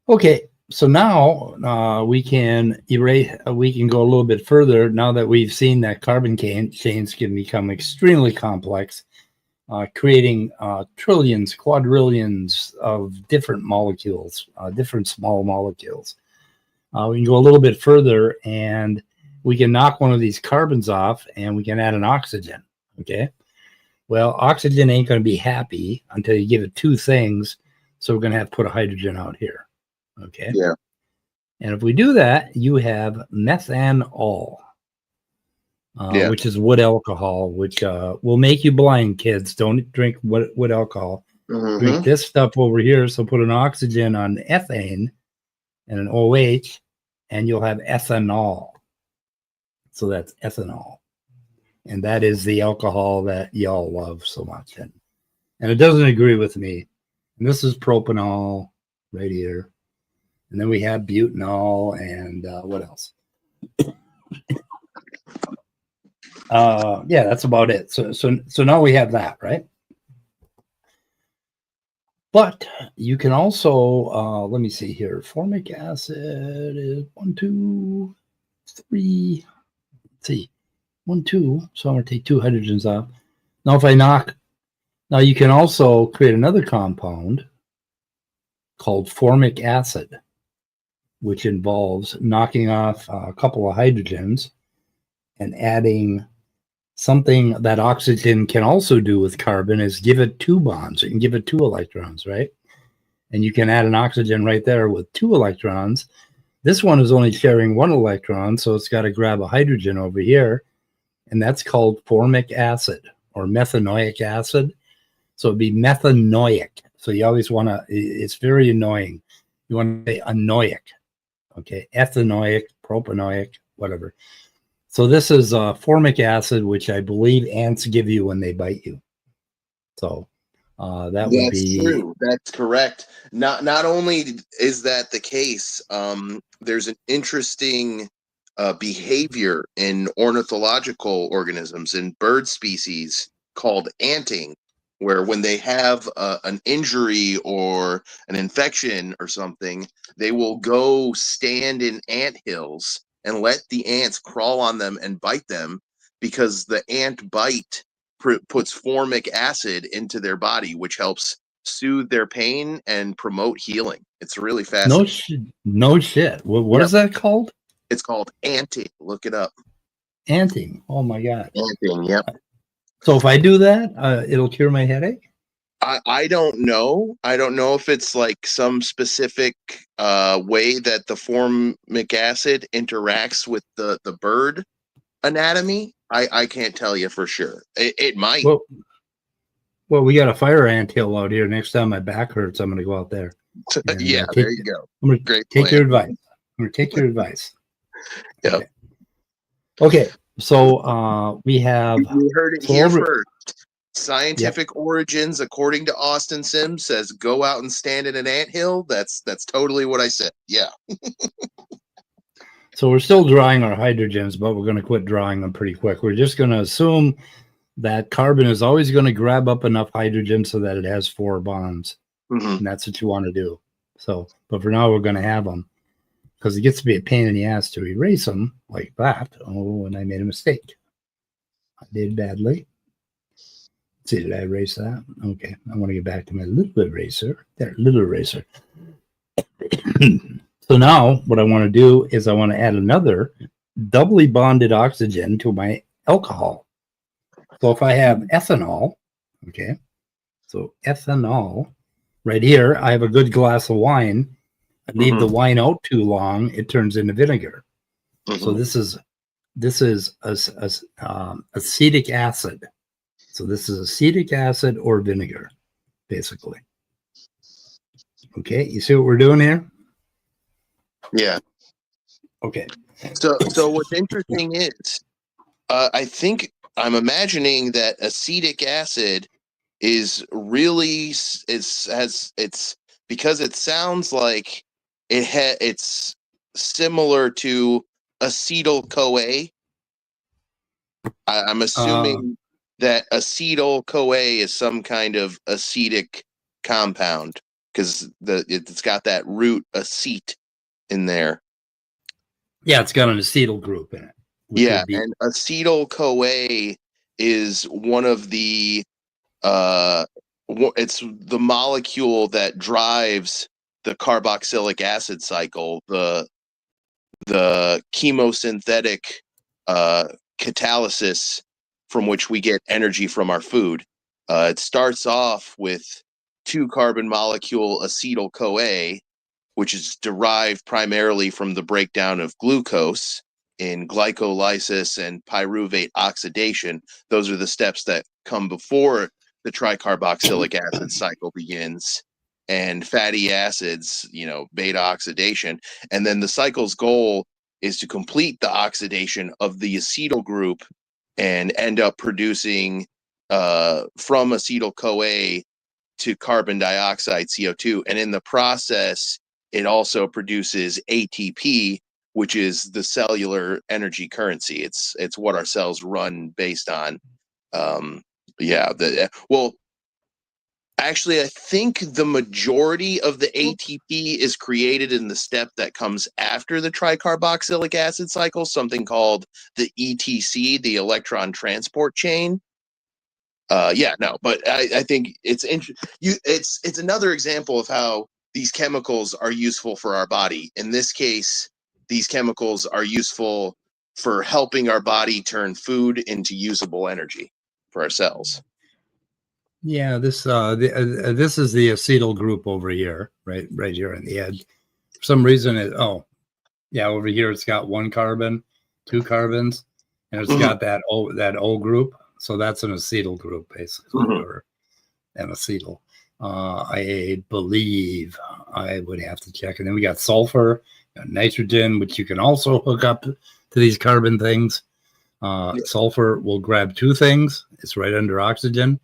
Okay, so now we can erase. We can go a little bit further now that we've seen that carbon chains can become extremely complex. Creating trillions, quadrillions of different molecules, different small molecules. We can go a little bit further and we can knock one of these carbons off and we can add an oxygen, okay? Well, oxygen ain't going to be happy until you give it 2 things, so we're going to have to put a hydrogen out here, okay? Yeah. And if we do that, you have methanol. Which is wood alcohol, which will make you blind, kids. Don't drink wood alcohol. Mm-hmm. Drink this stuff over here. So put an oxygen on ethane and an OH, and you'll have ethanol. So that's ethanol. And that is the alcohol that y'all love so much. And it doesn't agree with me. And this is propanol right here. And then we have butanol and what else? Yeah, that's about it. So now we have that, right? But you can also, let me see here. Formic acid is 1, 2, 3. Let's see. 1, 2. So I'm going to take 2 hydrogens off. Now, if I now you can also create another compound called formic acid, which involves knocking off a couple of hydrogens and adding something that oxygen can also do with carbon is give it 2 bonds. You can give it 2 electrons, right? And you can add an oxygen right there with 2 electrons. This one is only sharing 1 electron, so it's got to grab a hydrogen over here. And that's called formic acid or methanoic acid. So it'd be methanoic. So you always want to, it's very annoying. You want to say anoic, okay? Ethanoic, propanoic, whatever. So this is formic acid, which I believe ants give you when they bite you. So that would be true. That's correct. Not only is that the case, there's an interesting behavior in ornithological organisms in bird species called anting, where when they have an injury or an infection or something, they will go stand in ant hills and let the ants crawl on them and bite them, because the ant bite puts formic acid into their body, which helps soothe their pain and promote healing. It's really fascinating. no shit. What is that called? It's called anting. Look it up. Anting. Oh my god. Anting. Yep. So if I do that, it'll cure my headache? I don't know. I don't know if it's like some specific way that the formic acid interacts with the bird anatomy. I can't tell you for sure. It might. Well, we got a fire anthill out here. Next time my back hurts, I'm going to go out there. And, yeah, there you go. I'm going to take your advice. I'm going to take your advice. Yep. Okay. So we have. You heard it here first. Scientific origins, according to Austin Sims, says go out and stand in an anthill. That's totally what I said. Yeah. So we're still drawing our hydrogens, but we're going to quit drawing them pretty quick. We're just going to assume that carbon is always going to grab up enough hydrogen so that it has 4 bonds. Mm-hmm. And that's what you want to do. So, but for now, we're going to have them because it gets to be a pain in the ass to erase them like that. Oh, and I made a mistake. I did badly. Let's see, did I erase that? Okay, I want to get back to my little eraser. There, little eraser. So now what I want to do is I want to add another doubly bonded oxygen to my alcohol. So if I have ethanol, okay, so ethanol, right here, I have a good glass of wine. I leave the wine out too long, it turns into vinegar. So this is acetic acid. So this is acetic acid or vinegar, basically. Okay, you see what we're doing here? Yeah. Okay. So what's interesting is, I think I'm imagining that acetic acid is really it's because it sounds like it's similar to acetyl-CoA. I'm assuming that acetyl-CoA is some kind of acetic compound because it's got that root acete in there. Yeah, it's got an acetyl group in it. Yeah, and acetyl-CoA is one of the it's the molecule that drives the carboxylic acid cycle, the chemosynthetic catalysis from which we get energy from our food. It starts off with 2-carbon molecule acetyl-CoA, which is derived primarily from the breakdown of glucose in glycolysis and pyruvate oxidation. Those are the steps that come before the tricarboxylic acid cycle begins. and fatty acids, beta oxidation. And then the cycle's goal is to complete the oxidation of the acetyl group and end up producing from acetyl-CoA to carbon dioxide, CO2. And in the process, it also produces ATP, which is the cellular energy currency. It's what our cells run based on. Actually, I think the majority of the ATP is created in the step that comes after the tricarboxylic acid cycle, something called the ETC, the electron transport chain. But I think it's it's another example of how these chemicals are useful for our body. In this case, these chemicals are useful for helping our body turn food into usable energy for our cells. Yeah, this is the acetyl group over here, right here on the edge. For some reason, over here it's got 1 carbon, 2 carbons, and it's got that O group. So that's an acetyl group, basically, or an acetyl. I believe I would have to check. And then we got sulfur, nitrogen, which you can also hook up to these carbon things. Sulfur will grab 2 things. It's right under oxygen.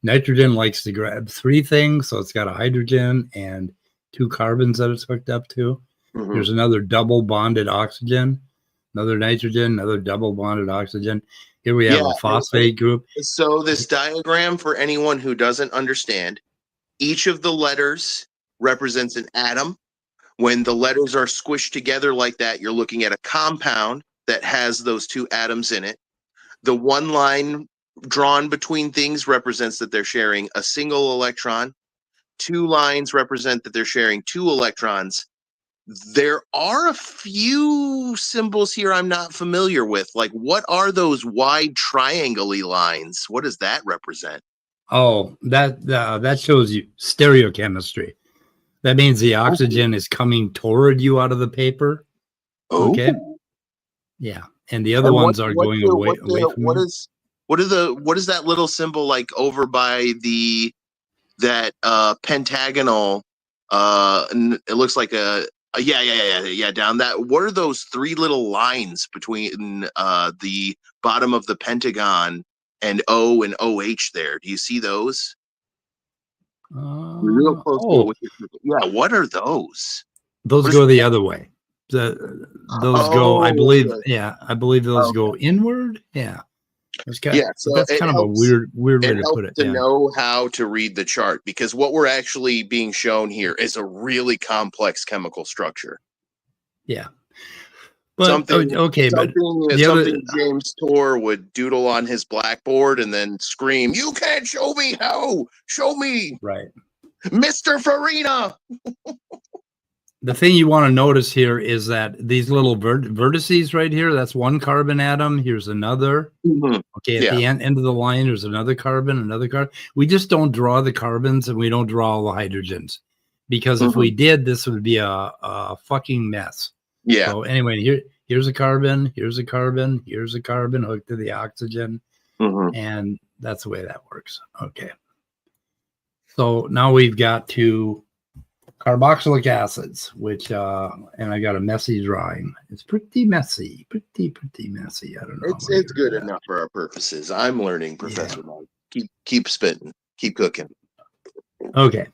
Nitrogen likes to grab 3 things, so it's got a hydrogen and 2 carbons that it's hooked up to. There's another double bonded oxygen, another nitrogen, another double bonded oxygen. Here we have a phosphate group. So this diagram, for anyone who doesn't understand, each of the letters represents an atom. When the letters are squished together like that, you're looking at a compound that has those 2 atoms in it. The 1 line drawn between things represents that they're sharing a single electron. 2 lines represent that they're sharing 2 electrons. There are a few symbols here I'm not familiar with. Like, what are those wide triangle-y lines? What does that represent? Oh, that shows you stereochemistry. That means the oxygen is coming toward you out of the paper. Okay. Yeah, and the other ones are going away from you. What is that little symbol like over by that pentagonal? It looks like down that. What are those 3 little lines between the bottom of the pentagon and O and OH there? Do you see those? Real close to it. What are those? Those go the other way. Those go, I believe. Yeah, I believe those go inward. Yeah. So that's kind of a weird way to put it. To know how to read the chart, because what we're actually being shown here is a really complex chemical structure. Yeah. But something James Tour would doodle on his blackboard and then scream, "You can't show me how! Show me!" Right. Mr. Farina! The thing you want to notice here is that these little vertices right here, that's 1 carbon atom. Here's another. Okay, at the end of the line, there's another carbon, another carbon. We just don't draw the carbons and we don't draw all the hydrogens. Because if we did, this would be a fucking mess. Yeah. So anyway, here's a carbon, here's a carbon, here's a carbon hooked to the oxygen. And that's the way that works. Okay. So now we've got 2 carboxylic acids, which and I got a messy drawing. It's pretty messy, pretty messy. I don't know. It's good enough for our purposes. I'm learning, Professor Mike. Keep spitting, keep cooking. Okay.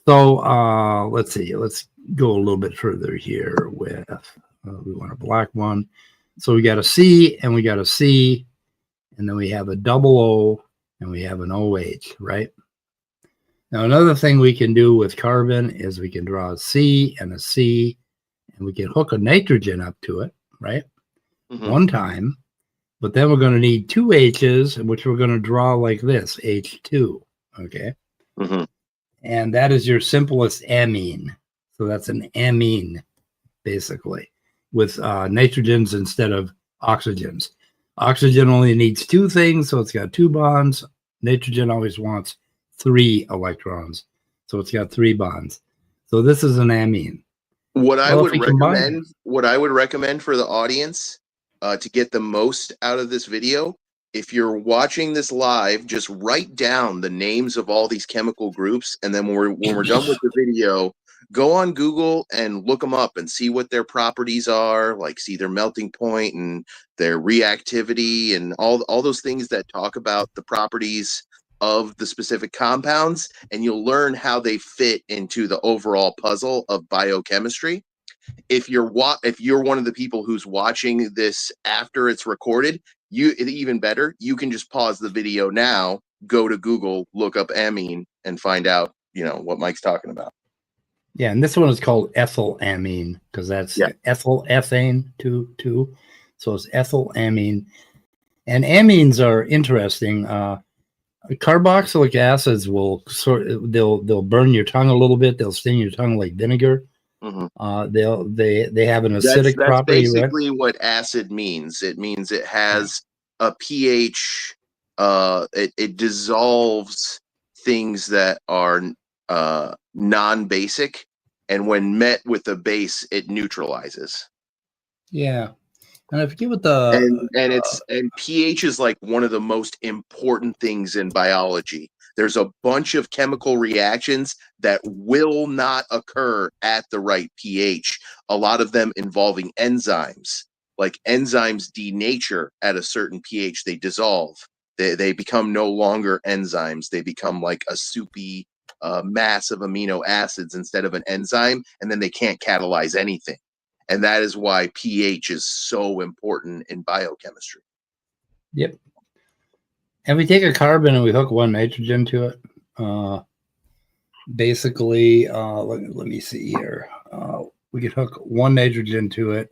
So let's see. Let's go a little bit further here with we want a black one. So we got a C and we got a C, and then we have a double O and we have an OH, right? Now, another thing we can do with carbon is we can draw a C, and we can hook a nitrogen up to it, right? 1 time, but then we're going to need 2 H's, which we're going to draw like this, H2, okay? And that is your simplest amine. So that's an amine, basically, with nitrogens instead of oxygens. Oxygen only needs 2 things, so it's got 2 bonds. Nitrogen always wants 3 electrons, so it's got 3 bonds. So this is an amine. What I would recommend for the audience to get the most out of this video if you're watching this live, just write down the names of all these chemical groups, and then when we're done with the video, go on Google and look them up and see what their properties are, like see their melting point and their reactivity and all those things that talk about the properties of the specific compounds, and you'll learn how they fit into the overall puzzle of biochemistry. If you're one of the people who's watching this after it's recorded, even better, you can just pause the video now, go to Google, look up amine, and find out, what Mike's talking about. Yeah, and this one is called ethylamine because that's ethyl ethane too. So it's ethylamine, and amines are interesting. Carboxylic acids they'll burn your tongue a little bit. They'll sting your tongue like vinegar. Mm-hmm. They have an acidic property. That's basically what acid means. It means it has a pH. It dissolves things that are non-basic, and when met with a base, it neutralizes. Yeah, and I forget what the and pH is like one of the most important things in biology. There's a bunch of chemical reactions that will not occur at the right pH. A lot of them involving enzymes. Like enzymes denature at a certain pH. They dissolve. They become no longer enzymes. They become like a soupy mass of amino acids instead of an enzyme, and then they can't catalyze anything. And that is why pH is so important in biochemistry. Yep. And we take a carbon and we hook one nitrogen to it. Basically, let me see here. We could hook one nitrogen to it,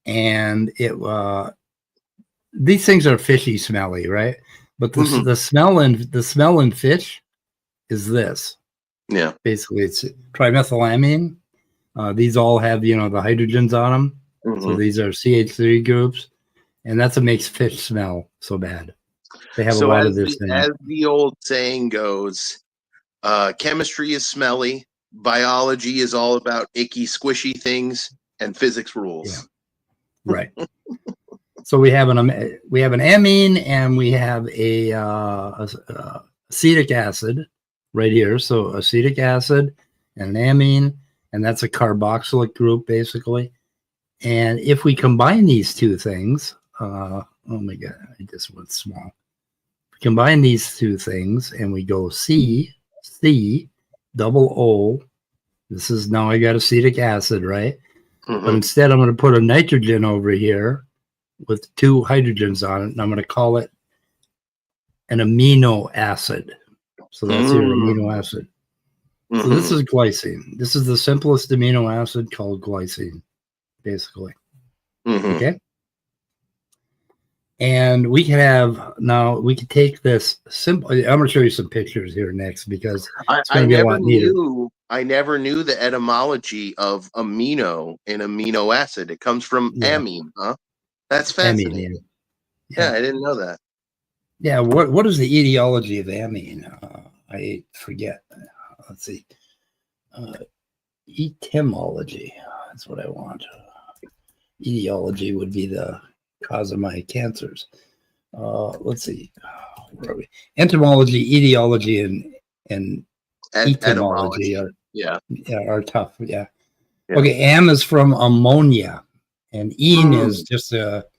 and these things are fishy smelly, right? But the smell in fish is this. Yeah. Basically, it's trimethylamine. These all have, the hydrogens on them. Mm-hmm. So these are CH3 groups, and that's what makes fish smell so bad. They have a lot of this in it. As the old saying goes, chemistry is smelly, biology is all about icky, squishy things, and physics rules. Yeah. Right. So we have an amine, and we have a acetic acid right here. So acetic acid and an amine, and that's a carboxylic group basically. And if we combine these two things, oh my God, I just went small. Combine these two things and we go C double O. This is now I got acetic acid, right? Mm-hmm. But instead I'm going to put a nitrogen over here with two hydrogens on it, and I'm going to call it an amino acid. So that's your amino acid. Mm-hmm. So this is glycine. This is the simplest amino acid called glycine, basically. Mm-hmm. Okay. And we could take this simple. I'm going to show you some pictures here next because it's going to be a lot neater. I never knew the etymology of amino in amino acid. It comes from amine, huh? That's fascinating. Amine, yeah, I didn't know that. Yeah, what is the etiology of amine? I forget. Let's see. Etymology. That's what I want. Etiology would be the cause of my cancers. Let's see. Where are we? Entomology, etiology, and etymology are tough. Yeah. Okay. Am is from ammonia, and en is just en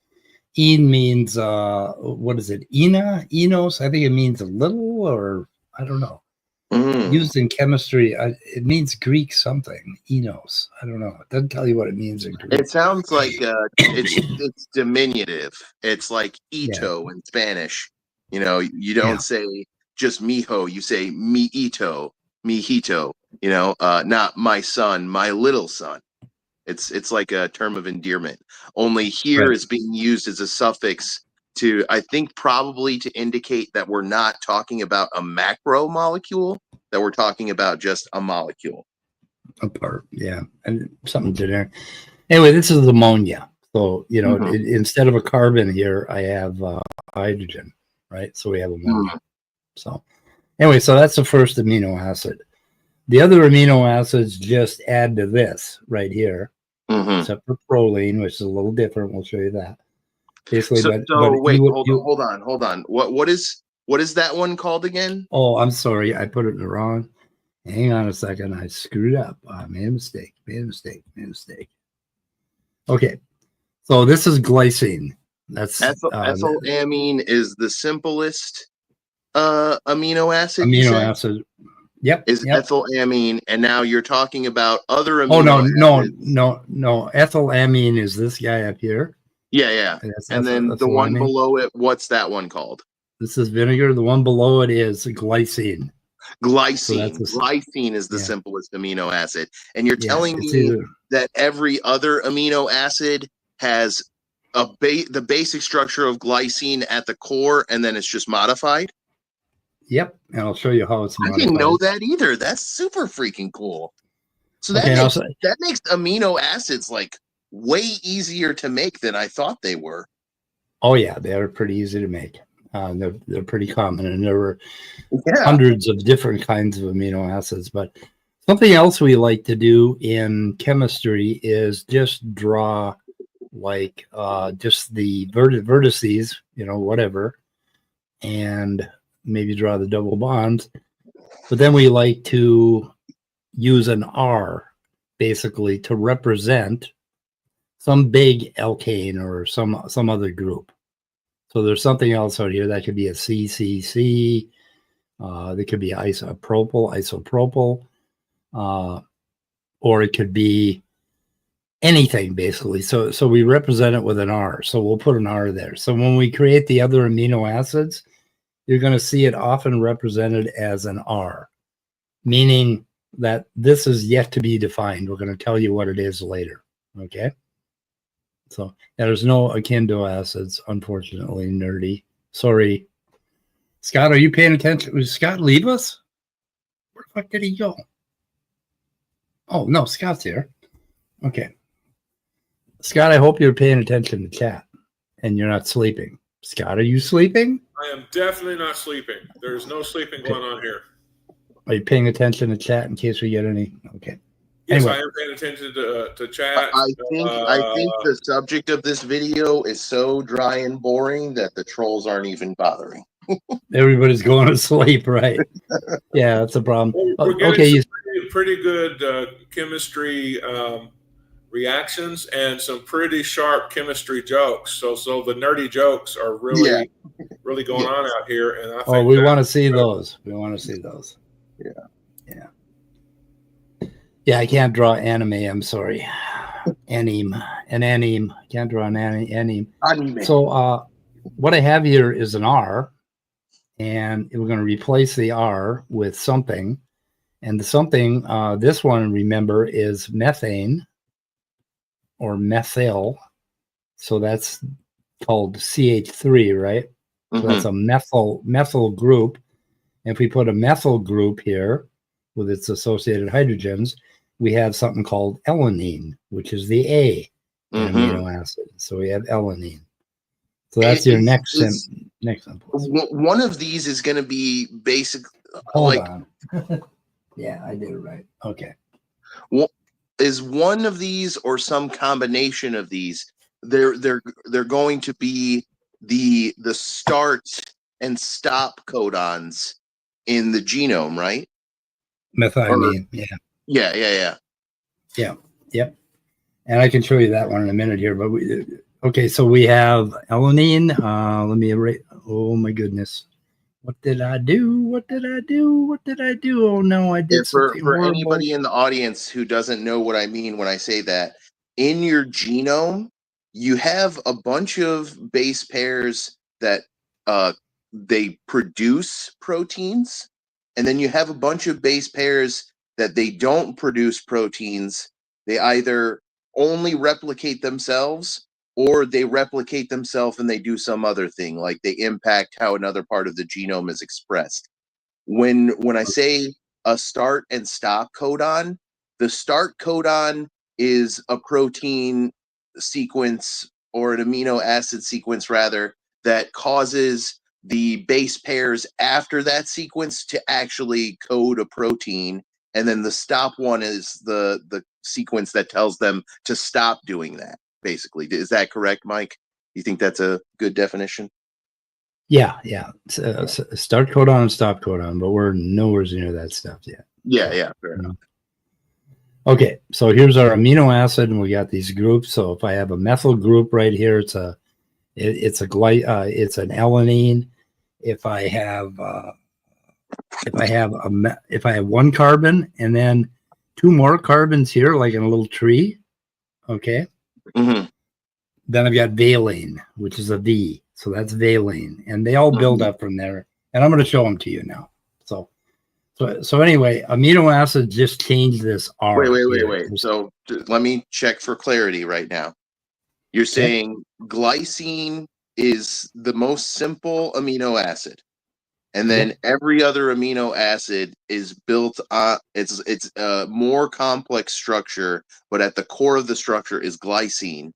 means what is it? Enos. I think it means a little, or I don't know. Used in chemistry, it means Greek something. Enos. I don't know. It doesn't tell you what it means in Greek. It sounds like it's diminutive. It's like ito in Spanish. You don't say just mijo. You say mi ito, mijito. Not my son, my little son. It's like a term of endearment. Only here it's being used as a suffix to, I think, probably to indicate that we're not talking about a macro molecule, that we're talking about just a molecule. A part, yeah. And something generic. Anyway, this is ammonia. So, instead of a carbon here, I have hydrogen, right? So we have ammonia. So anyway, so that's the first amino acid. The other amino acids just add to this right here, except for proline, which is a little different. We'll show you that. basically. So, But wait, you would hold on. What is that one called again? Oh, I'm sorry, I put it in the wrong. Hang on a second, I screwed up. I made a mistake. Okay, so this is glycine. That's Ethylamine is the simplest amino acid. You amino said acid. Yep. is Yep. ethylamine, and now you're talking about other Oh amino acids. no. Ethylamine is this guy up here. Yeah. And then the one below it, what's that one called? This is vinegar. The one below it is glycine. Glycine. So Glycine is the yeah. simplest amino acid. And you're Yeah, telling it's me either that every other amino acid has the basic structure of glycine at the core, and then it's just modified? Yep, and I'll show you how it's I modified. didn't know that either. That's super freaking cool. So Okay, that makes amino acids like way easier to make than I thought they were. Oh yeah, they're pretty easy to make. They're pretty common, and there were hundreds of different kinds of amino acids. But something else we like to do in chemistry is just draw like just the vertices, whatever, and maybe draw the double bonds. But then we like to use an R basically to represent some big alkane or some other group. So there's something else out here that could be a CCC. There could be isopropyl, or it could be anything basically. So we represent it with an R. So we'll put an R there. So when we create the other amino acids, you're going to see it often represented as an R, meaning that this is yet to be defined. We're going to tell you what it is later. Okay. So there's no echinidal acids, unfortunately. Nerdy. Sorry. Scott, are you paying attention? Did Scott leave us? Where the fuck did he go? Oh, no, Scott's here. Okay. Scott, I hope you're paying attention to chat and you're not sleeping. Scott, are you sleeping? I am definitely not sleeping. There's no sleeping going on here. Are you paying attention to chat in case we get any? Okay. Yes, Anyway. I am paying attention to chat. I think the subject of this video is so dry and boring that the trolls aren't even bothering. Everybody's going to sleep, right? Yeah, that's a problem. We're getting Okay, some pretty good chemistry reactions and some pretty sharp chemistry jokes. So the nerdy jokes are really going on out here. And I think we want to see those. We want to see those. Yeah, I can't draw anime. I'm sorry. Anime. Can't draw an anime. So what I have here is an R, and we're going to replace the R with something. And the something, this one, remember, is methane or methyl. So that's called CH3, right? So that's a methyl group. And if we put a methyl group here with its associated hydrogens, we have something called alanine, which is the A amino acid. So we have alanine. So that's your next example. One of these is going to be basic. Hold on. Yeah, I did it right. Okay. Well, is one of these or some combination of these? They're going to be the start and stop codons in the genome, right? Methionine. Yeah. Yep. And I can show you that one in a minute here. But okay, so we have alanine. Let me erase. Oh my goodness. What did I do? Oh no, I did something for horrible. Anybody in the audience who doesn't know what I mean when I say that, in your genome, you have a bunch of base pairs that they produce proteins, and then you have a bunch of base pairs that they don't produce proteins. They either only replicate themselves, or they replicate themselves and they do some other thing, like they impact how another part of the genome is expressed. When I say a start and stop codon, the start codon is a protein sequence, or an amino acid sequence rather, that causes the base pairs after that sequence to actually code a protein. And then the stop one is the sequence that tells them to stop doing that, basically. Is that correct, Mike? You think that's a good definition? Yeah. Start codon and stop codon, but we're nowhere near that stuff yet. Yeah, fair enough. Okay, so here's our amino acid, and we got these groups. So if I have a methyl group right here, it's an alanine. If I have one carbon and then two more carbons here, like in a little tree, okay. Mm-hmm. Then I've got valine, which is a V. So that's valine, and they all build up from there. And I'm going to show them to you now. So anyway, amino acids just change this R. Wait. So let me check for clarity right now. You're saying glycine is the most simple amino acid, and then every other amino acid is built on it's a more complex structure, but at the core of the structure is glycine.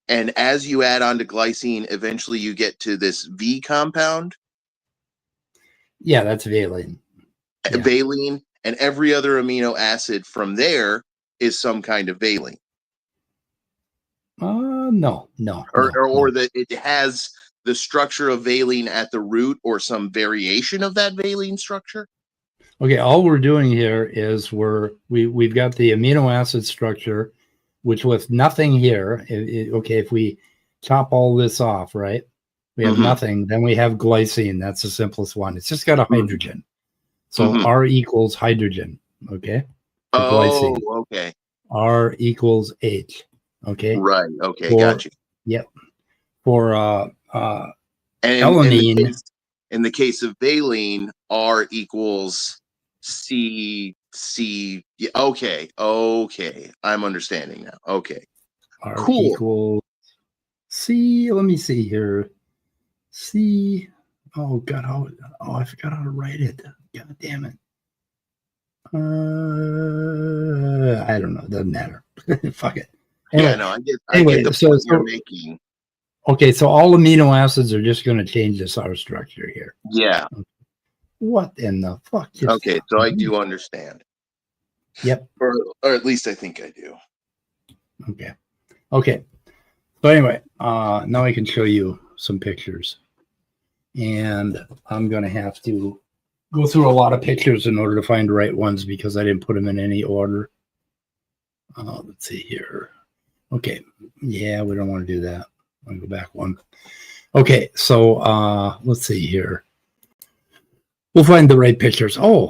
And as you add on to glycine, eventually you get to this V compound. Yeah, that's valine. Yeah. Valine, and every other amino acid from there is some kind of valine. No. Or that it has the structure of valine at the root, or some variation of that valine structure. Okay, all we're doing here is we've got the amino acid structure, which with nothing here. If we chop all this off, right? We have nothing. Then we have glycine. That's the simplest one. It's just got a hydrogen. So R equals hydrogen, okay? Glycine. Okay. R equals H, okay? Right, okay, got you. Yep. For alanine. In the case of valine, R equals C. Yeah, okay. I'm understanding now. Okay. R equals C. Let me see here. C. Oh, God. I forgot how to write it. God damn it. I don't know. It doesn't matter. Fuck it. Anyway, yeah, no, I get the point you're making. Okay, so all amino acids are just going to change this R structure here. Yeah. Okay. What in the fuck? Okay, so I do understand. Yep. Or at least I think I do. Okay. So anyway, now I can show you some pictures. And I'm going to have to go through a lot of pictures in order to find the right ones because I didn't put them in any order. Let's see here. Okay. Yeah, we don't want to do that. I'll go back one. Okay, so let's see here. We'll find the right pictures. Oh,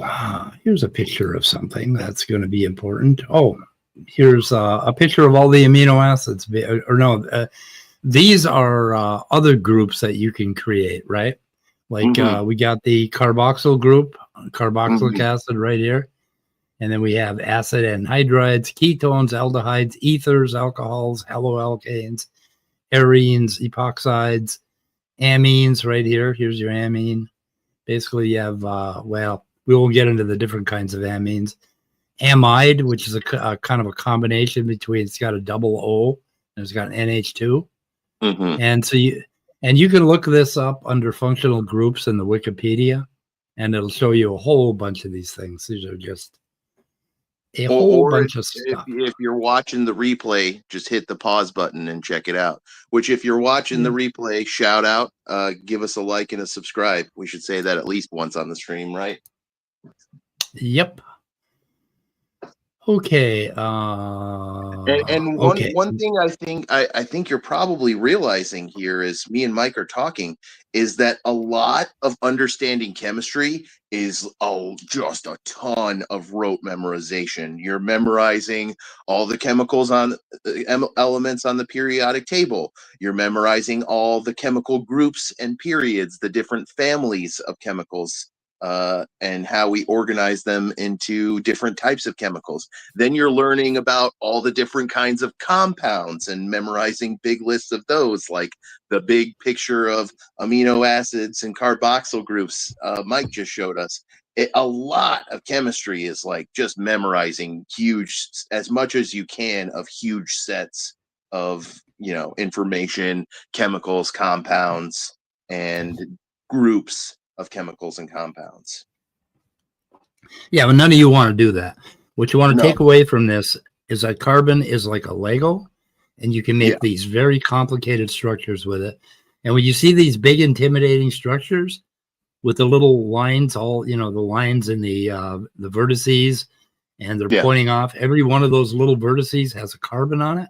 here's a picture of something that's going to be important. Oh, here's a picture of all the amino acids. These are other groups that you can create, right? Like we got the carboxyl group, carboxylic acid right here. And then we have acid anhydrides, ketones, aldehydes, ethers, alcohols, haloalkanes, arenes, epoxides, amines right here. Here's your amine. Basically, you have, we won't get into the different kinds of amines. Amide, which is a kind of a combination between, it's got a double O and it's got an NH2. And so you can look this up under functional groups in the Wikipedia, and it'll show you a whole bunch of these things. These are just a whole bunch of stuff. If you're watching the replay, just hit the pause button and check it out. Which, if you're watching the replay, shout out, give us a like and a subscribe. We should say that at least once on the stream, right? Yep. Okay. And one thing I think you're probably realizing here as me and Mike are talking is that a lot of understanding chemistry is just a ton of rote memorization. You're memorizing all the chemicals on elements on the periodic table. You're memorizing all the chemical groups and periods, the different families of chemicals. And how we organize them into different types of chemicals. Then you're learning about all the different kinds of compounds and memorizing big lists of those, like the big picture of amino acids and carboxyl groups Mike just showed us. A lot of chemistry is like just memorizing huge, as much as you can, of huge sets of, information, chemicals, compounds, and groups of chemicals and compounds. Yeah, but none of you want to do that. What you want to take away from this is that carbon is like a Lego, and you can make these very complicated structures with it. And when you see these big, intimidating structures with the little lines, all, you know, the lines in the vertices, and they're pointing off, every one of those little vertices has a carbon on it.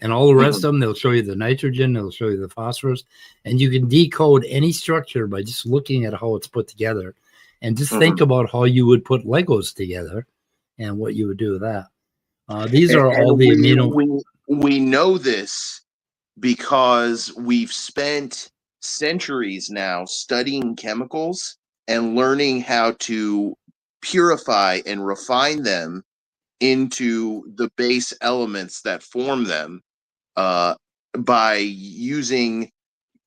And all the rest of them, they'll show you the nitrogen, they'll show you the phosphorus. And you can decode any structure by just looking at how it's put together. And just think about how you would put Legos together and what you would do with that. These are all the amino. We know this because we've spent centuries now studying chemicals and learning how to purify and refine them into the base elements that form them by using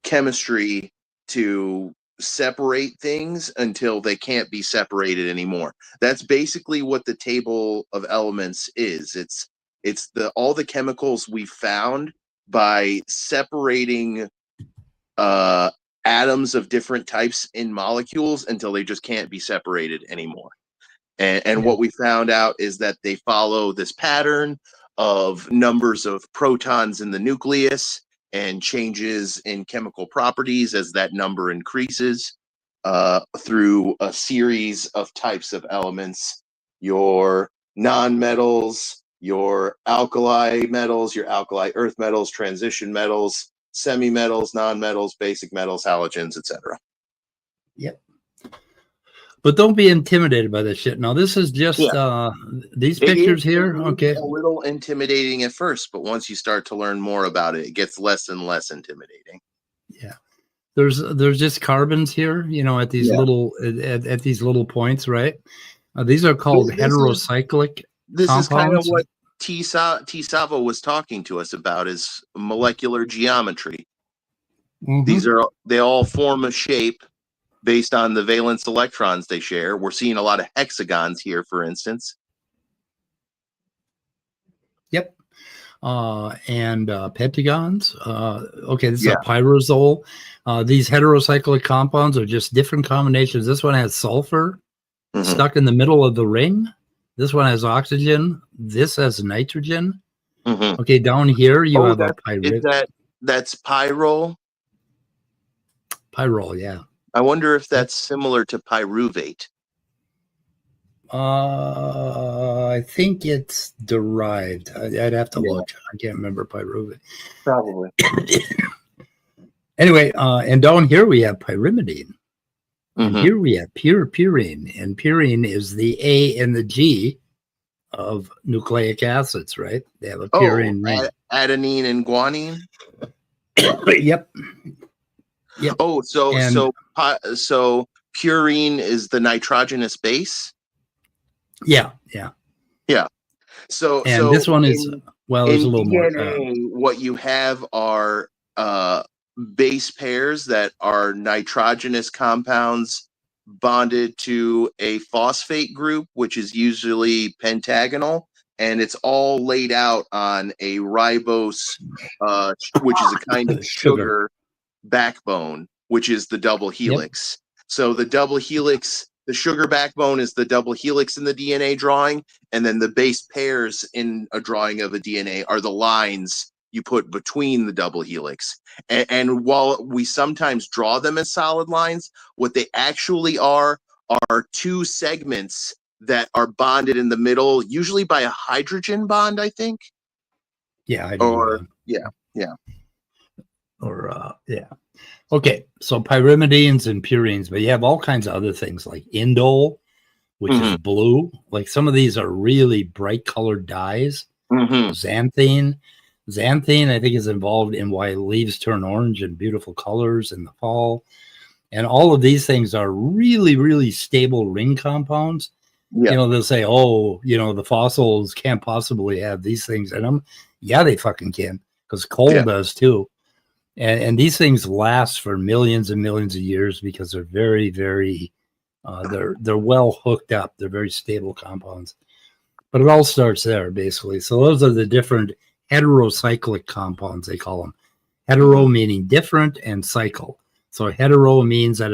chemistry to separate things until they can't be separated anymore. That's basically what the table of elements is. It's all the chemicals we found by separating atoms of different types in molecules until they just can't be separated anymore. And what we found out is that they follow this pattern of numbers of protons in the nucleus and changes in chemical properties as that number increases through a series of types of elements. Your nonmetals, your alkali metals, your alkali earth metals, transition metals, semi-metals, nonmetals, basic metals, halogens, etc. Yep. But don't be intimidated by this shit. Now, this is just these pictures here. Okay. A little intimidating at first, but once you start to learn more about it, it gets less and less intimidating. Yeah. There's just carbons here, you know, at these little at these little points, right? These are called heterocyclic This compounds. is kind of what T. Savo was talking to us about, is molecular geometry. They all form a shape based on the valence electrons they share. We're seeing a lot of hexagons here, for instance. Yep. And pentagons. Okay, this is a pyrosol. These heterocyclic compounds are just different combinations. This one has sulfur stuck in the middle of the ring. This one has oxygen. This has nitrogen. Okay, down here you have a pyrite. That's pyrrole? Pyrrole, yeah. I wonder if that's similar to pyruvate. I think it's derived. I'd have to look. I can't remember pyruvate. Probably. Anyway, and down here we have pyrimidine. And here we have purine, and purine is the A and the G of nucleic acids, right? They have a purine ring. Adenine and guanine. Yep. Oh, so purine is the nitrogenous base. Yeah. So this one is there's a little DNA, more. What you have are base pairs that are nitrogenous compounds bonded to a phosphate group, which is usually pentagonal, and it's all laid out on a ribose, which is a kind of sugar backbone, which is the double helix. So the double helix, the sugar backbone is the double helix in the DNA drawing, and then the base pairs in a drawing of a DNA are the lines you put between the double helix. And while we sometimes draw them as solid lines, what they actually are two segments that are bonded in the middle, usually by a hydrogen bond, I think. Yeah. Okay, so pyrimidines and purines, but you have all kinds of other things like indole, which is blue. Like some of these are really bright colored dyes. Xanthine, I think, is involved in why leaves turn orange and beautiful colors in the fall. And all of these things are really, really stable ring compounds. You know, they'll say, oh, you know, the fossils can't possibly have these things in them. Yeah, they fucking can, because coal does too. And these things last for millions and millions of years because they're very, very, they're well hooked up. They're very stable compounds. But it all starts there, basically. So those are the different heterocyclic compounds, they call them. Hetero meaning different, and cycle. So hetero means that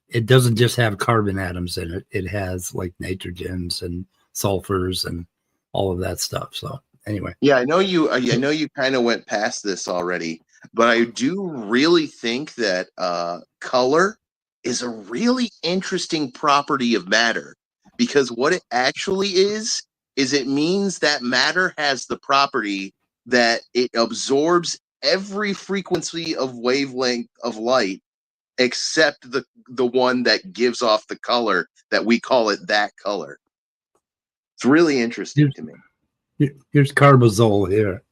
it doesn't just have carbon atoms in it. It has like nitrogens and sulfurs and all of that stuff. So Anyway, Yeah, I know you. I know you kind of went past this already, but I do really think that color is a really interesting property of matter, because what it actually is it means that matter has the property that it absorbs every frequency of wavelength of light except the one that gives off the color, that we call it that color. It's really interesting to me. here's carbazole here.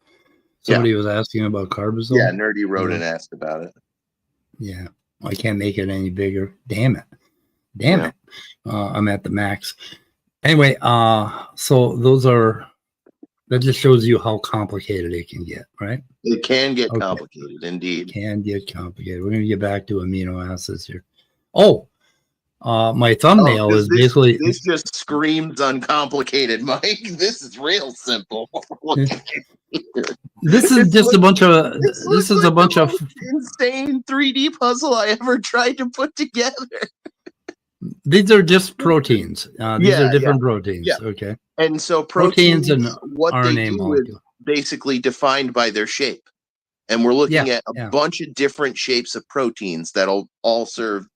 Somebody was asking about carbazole. Yeah, Nerdy wrote and asked about it. Yeah, I can't make it any bigger. Damn it. I'm at the max. Anyway, so that just shows you how complicated it can get, right? It can get complicated, indeed. Can get complicated. We're going to get back to amino acids here. Oh, my thumbnail is basically. This just screams uncomplicated, Mike. This is real simple. This is just a bunch of. This is a bunch of insane 3D puzzle I ever tried to put together. These are just proteins. These are different proteins. Yeah. Okay. And so proteins and what RNA they do is basically defined by their shape. And we're looking at a bunch of different shapes of proteins that'll all serve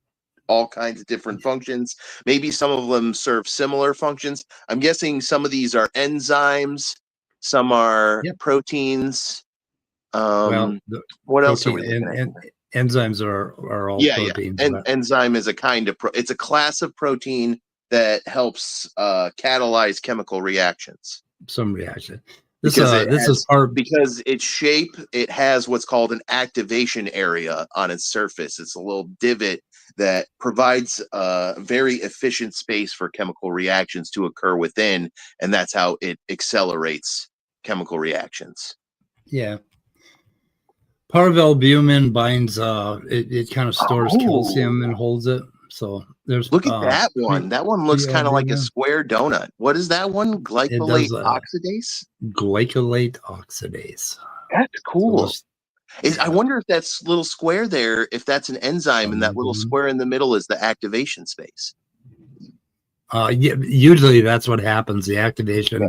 all kinds of different functions. Maybe some of them serve similar functions. I'm guessing some of these are enzymes, some are proteins. What else are we looking at? Enzymes are all proteins. And enzyme is a kind of it's a class of protein that helps catalyze chemical reactions. Some reaction. Because its shape, it has what's called an activation area on its surface. It's a little divot that provides a very efficient space for chemical reactions to occur within, and that's how it accelerates chemical reactions. Yeah. Parvalbumin binds, it kind of stores calcium and holds it. So there's look at that one. That one looks kind of like a square donut. What is that one? Glycolate oxidase? Glycolate oxidase. That's cool. So I wonder if that's little square there, if that's an enzyme, and that little square in the middle is the activation space. Usually that's what happens, the activation. Yeah.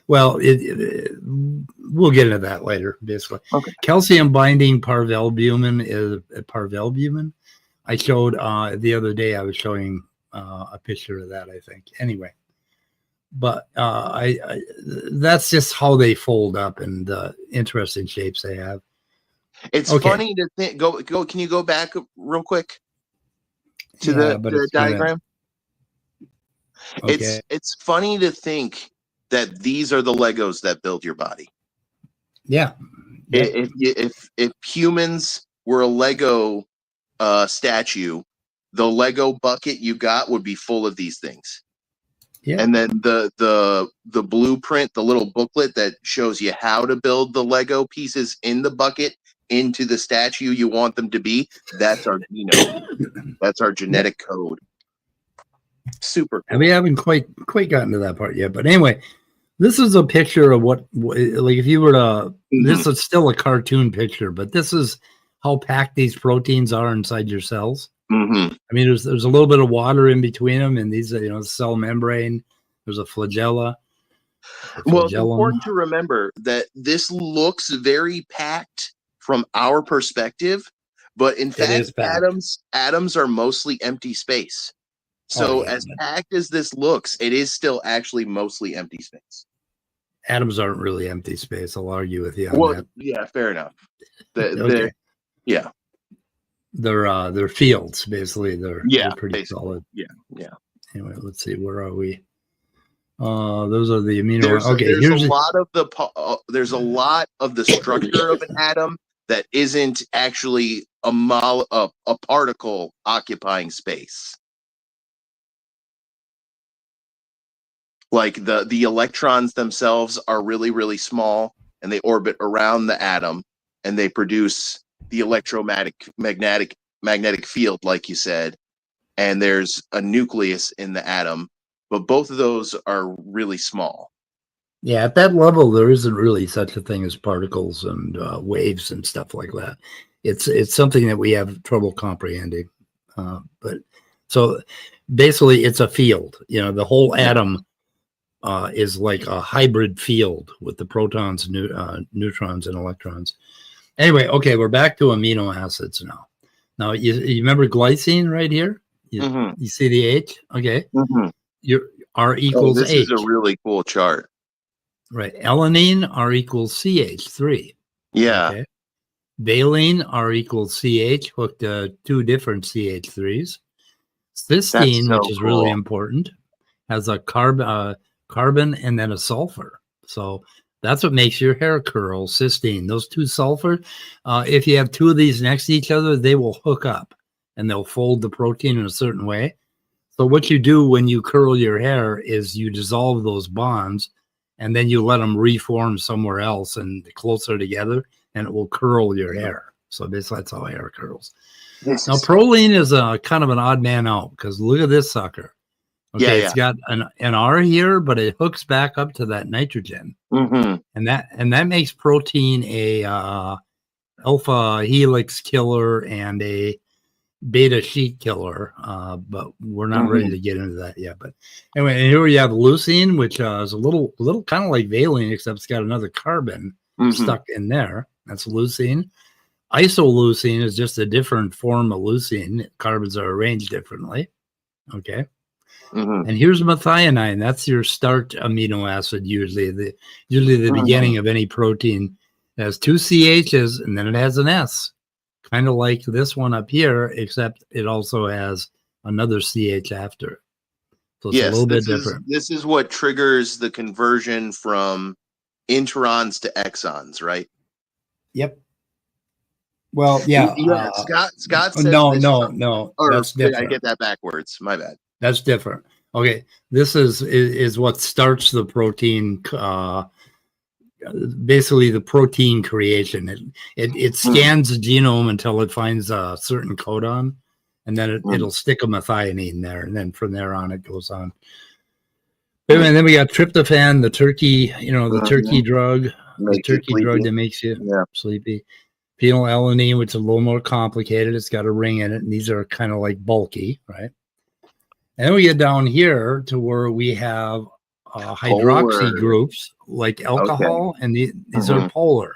Well, we'll get into that later, basically. Okay. Calcium binding parvalbumin is parvalbumin. I showed the other day, I was showing a picture of that, I think. Anyway, but that's just how they fold up and the interesting shapes they have. It's funny to think. Go. Can you go back real quick to the diagram? Okay. It's funny to think that these are the Legos that build your body. Yeah. If humans were a Lego statue, the Lego bucket you got would be full of these things. Yeah. And then the blueprint, the little booklet that shows you how to build the Lego pieces in the bucket into the statue you want them to be, that's our genome. That's our genetic code. Super cool. And we haven't quite gotten to that part yet, but anyway, this is a picture of what, like, if you were to, this is still a cartoon picture, but this is how packed these proteins are inside your cells. I mean, there's a little bit of water in between them, and these, cell membrane. There's a flagella. Well, it's important to remember that this looks very packed from our perspective, but in fact, atoms are mostly empty space. So as packed as this looks, it is still actually mostly empty space. Atoms aren't really empty space. I'll argue with you on that. Yeah, fair enough. They're fields, basically. They're pretty solid. Yeah. Anyway, let's see. Where are we? Those are the amino. There's a lot of the structure of an atom that isn't actually a particle occupying space. Like the electrons themselves are really, really small, and they orbit around the atom, and they produce the magnetic field, like you said. And there's a nucleus in the atom, but both of those are really small. Yeah, at that level, there isn't really such a thing as particles and waves and stuff like that. It's something that we have trouble comprehending. But so basically, it's a field. The whole atom is like a hybrid field with the protons, neutrons, and electrons. Anyway, okay, we're back to amino acids now. Now, you remember glycine right here? You see the H? Okay. Your R equals this H. is a really cool chart. Right. Alanine, R equals CH3. Yeah. Okay. Valine, R equals CH, hooked to two different CH3s. Cysteine, so which is really cool. important, has a carbon and then a sulfur. So that's what makes your hair curl, cysteine. Those two sulfurs, if you have two of these next to each other, they will hook up and they'll fold the protein in a certain way. So what you do when you curl your hair is you dissolve those bonds and then you let them reform somewhere else and closer together, and it will curl your hair. So basically that's how hair curls. Now, proline is a kind of an odd man out because look at this sucker. Okay, it's got an R here, but it hooks back up to that nitrogen, and that makes protein a alpha helix killer and a beta sheet killer. But we're not ready to get into that yet. But anyway, and here we have leucine, which is a little kind of like valine, except it's got another carbon stuck in there. That's leucine. Isoleucine is just a different form of leucine. Carbons are arranged differently. Okay. And here's methionine. That's your start amino acid usually. The beginning of any protein. It has two CHs and then it has an S. Kind of like this one up here, except it also has another CH after it. So it's a little bit different. This is what triggers the conversion from introns to exons, right? Yep. Well, yeah. Scott said no. That's different. I get that backwards. My bad. That's different. Okay, this is what starts the protein. Basically, the protein creation. It scans the genome until it finds a certain codon, and then it'll stick a methionine there, and then from there on it goes on. And then we got tryptophan, the turkey, turkey drug, that makes you sleepy. Phenylalanine, which is a little more complicated. It's got a ring in it, and these are kind of like bulky, right? And then we get down here to where we have hydroxy groups like alcohol, and these are polar.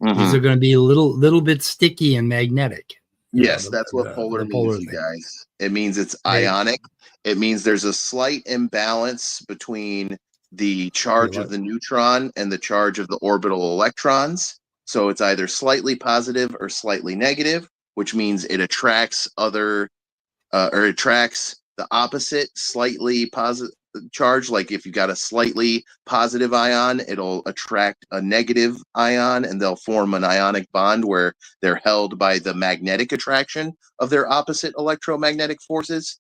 These are going to be a little bit sticky and magnetic. Yes, that's what polar means, you guys. It means it's ionic. It means there's a slight imbalance between the charge of the neutron and the charge of the orbital electrons. So it's either slightly positive or slightly negative, which means it attracts attracts the opposite slightly positive charge. Like if you got a slightly positive ion, it'll attract a negative ion and they'll form an ionic bond where they're held by the magnetic attraction of their opposite electromagnetic forces.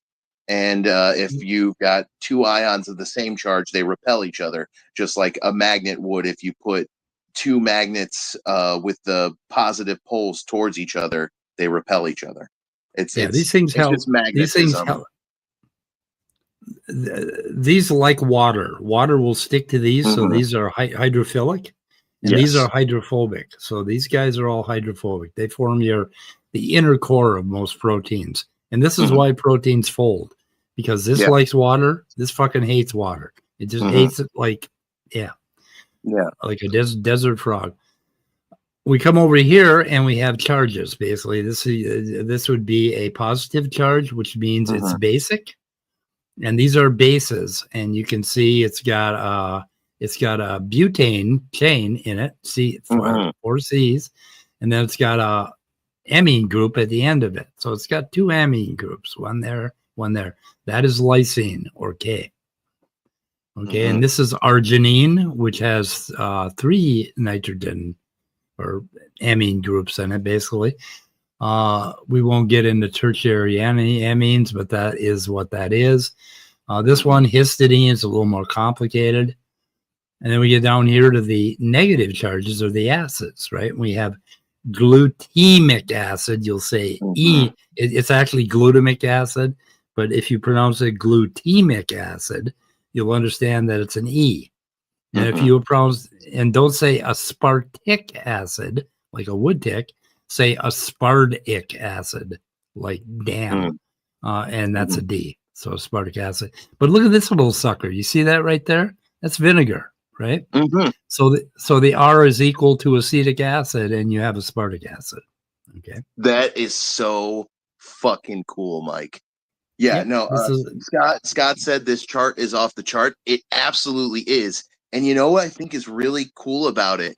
And if you've got two ions of the same charge, they repel each other, just like a magnet would if you put two magnets with the positive poles towards each other, they repel each other. These things help. These things help. These like water. Water will stick to these, so these are hydrophilic, and these are hydrophobic. So these guys are all hydrophobic. They form the inner core of most proteins, and this is why proteins fold, because this likes water. This fucking hates water. It just hates it like like a desert frog. We come over here and we have charges. Basically, this would be a positive charge, which means it's basic. And these are bases, and you can see it's got a butane chain in it, four C's, and then it's got a amine group at the end of it. So it's got two amine groups, one there, one there. That is lysine, or K. Okay, and this is arginine, which has 3 nitrogen or amine groups in it, basically. We won't get into tertiary amines, but that is what that is. This one, histidine, is a little more complicated. And then we get down here to the negative charges, or the acids, right? We have glutamic acid. You'll say E. It's actually glutamic acid, but if you pronounce it glutamic acid, you'll understand that it's an E. And if you pronounce, and don't say aspartic acid, like a wood tick, say aspartic acid, like damn, and that's a D. So aspartic acid. But look at this little sucker. You see that right there? That's vinegar, right? Mm-hmm. So the R is equal to acetic acid, and you have aspartic acid. Okay. That is so fucking cool, Mike. Yeah, Yep, no, this is Scott said this chart is off the chart. It absolutely is. And you know what I think is really cool about it?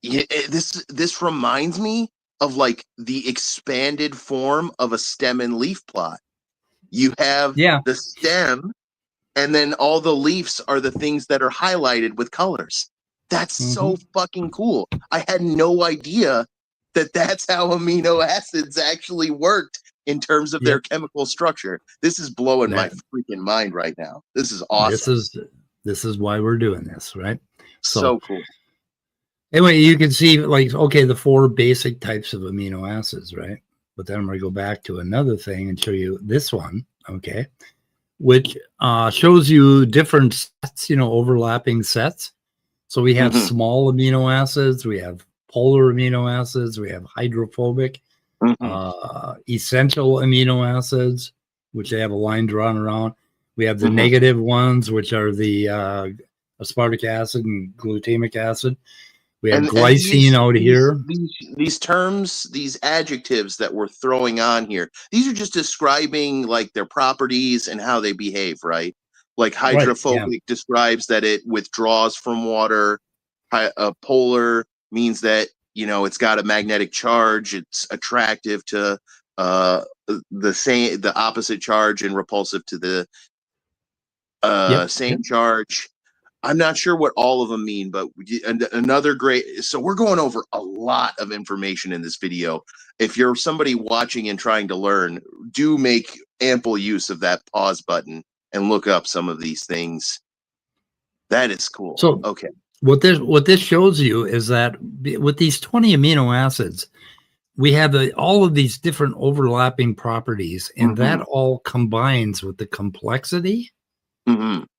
This reminds me of like the expanded form of a stem and leaf plot. You have yeah. the stem, and then all the leaves are the things that are highlighted with colors. That's so fucking cool. I had no idea that that's how amino acids actually worked in terms of their chemical structure. This is blowing my freaking mind right now. This is awesome. This is why we're doing this, right? So cool. Anyway, you can see like, okay, the 4 basic types of amino acids, right? But then I'm going to go back to another thing and show you this one, okay, which shows you different sets, overlapping sets. So we have small amino acids, we have polar amino acids, we have hydrophobic, essential amino acids, which they have a line drawn around. We have the negative ones, which are the aspartic acid and glutamic acid. We have glycine out here. These terms, these adjectives that we're throwing on here, these are just describing like their properties and how they behave, right? Like hydrophobic describes that it withdraws from water. Polar means that, it's got a magnetic charge. It's attractive to the opposite charge and repulsive to the same charge. I'm not sure what all of them mean, but another great. So we're going over a lot of information in this video. If you're somebody watching and trying to learn, do make ample use of that pause button and look up some of these things. That is cool. So okay, what this shows you is that with these 20 amino acids, we have all of these different overlapping properties, and that all combines with the complexity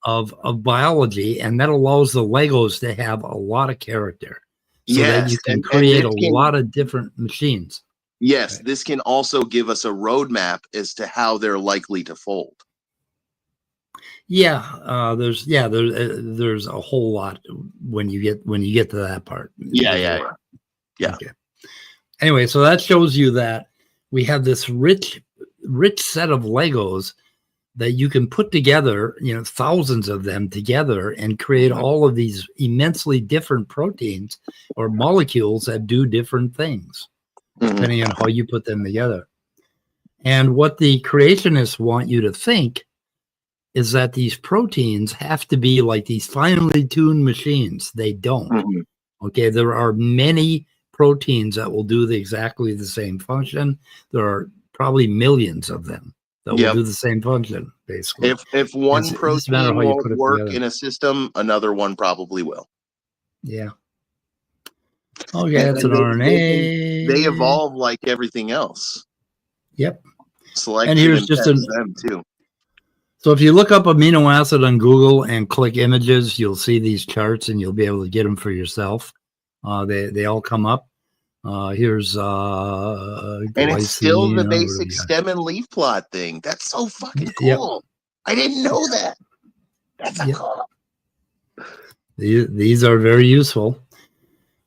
of biology, and that allows the Legos to have a lot of character, so that you can create a lot of different machines. Yes, this can also give us a roadmap as to how they're likely to fold. Yeah, there's a whole lot when you get to that part. Yeah. Okay. Anyway, so that shows you that we have this rich set of Legos that you can put together, thousands of them together, and create all of these immensely different proteins or molecules that do different things, depending on how you put them together. And what the creationists want you to think is that these proteins have to be like these finely tuned machines. They don't. Okay, there are many proteins that will do exactly the same function. There are probably millions of them that will do the same function, basically. If one protein won't work in a system, another one probably will. Yeah. Okay, that's an RNA. They evolve like everything else. Yep. Selection and here's just them too. So if you look up amino acid on Google and click images, you'll see these charts, and you'll be able to get them for yourself. They all come up. Here's and it's still the basic stem and leaf plot thing. That's so fucking cool. I didn't know that. That's so cool. These are very useful.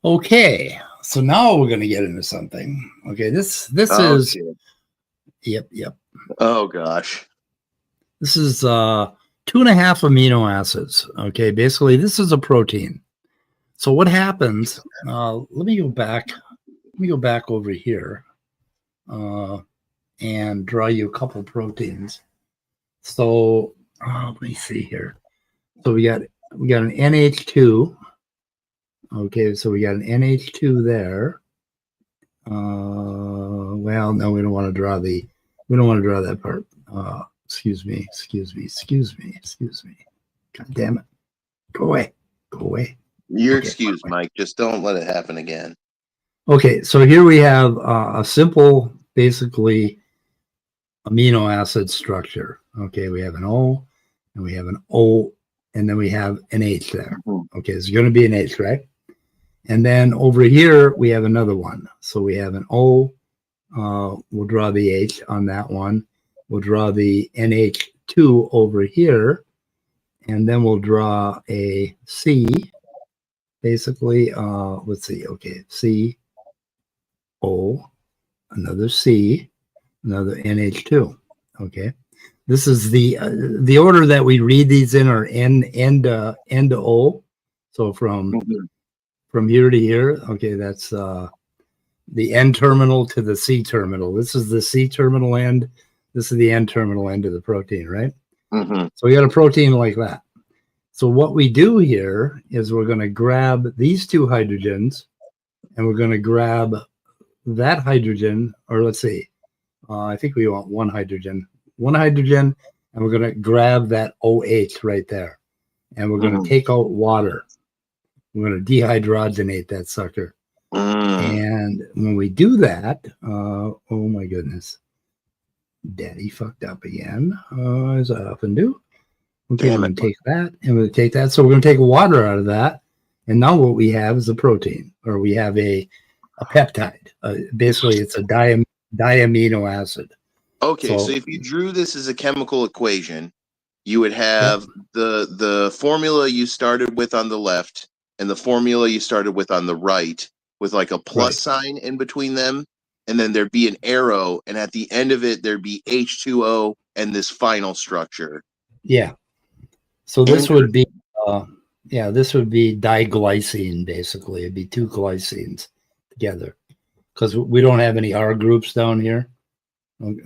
Okay, so now we're going to get into something. Okay, this is shit. Yep. Oh gosh. This is 2.5 amino acids. Okay, basically this is a protein. So what happens? Let me go back. Let me go back over here and draw you a couple proteins. So let me see here. So we got an NH2. Okay, so we got an NH2 there. Well, no, we don't want to draw that part. Excuse me. God damn it. Go away. You're excused, Mike. Just don't let it happen again. Okay, so here we have a simple, basically, amino acid structure. Okay, we have an O, and we have an O, and then we have an H there. Okay, it's going to be an H, right? And then over here, we have another one. So we have an O. We'll draw the H on that one. We'll draw the NH2 over here. and then we'll draw a C. Basically, let's see. Okay, C, O, another C, another NH2. Okay, this is the order that we read these in are N to O. So from here to here. Okay, that's the N terminal to the C terminal. This is the C terminal end. This is the N terminal end of the protein, right? Mm-hmm. So we got a protein like that. So what we do here is we're going to grab these two hydrogens, and we're going to grab that hydrogen, or let's see, I think we want one hydrogen, and we're going to grab that OH right there, and we're going to take out water. We're going to dehydrogenate that sucker. And when we do that, oh my goodness, Daddy fucked up again, as I often do. Okay, we're going to take that, and we're going to take that. So we're going to take water out of that, and now what we have is a protein, or we have a peptide. Basically, it's a diamino acid. Okay, so if you drew this as a chemical equation, you would have the formula you started with on the left and the formula you started with on the right, with like a plus sign in between them, and then there'd be an arrow, and at the end of it, there'd be H2O and this final structure. Yeah. So this would be, this would be diglycine, basically. It'd be two glycines together, because we don't have any R groups down here. True,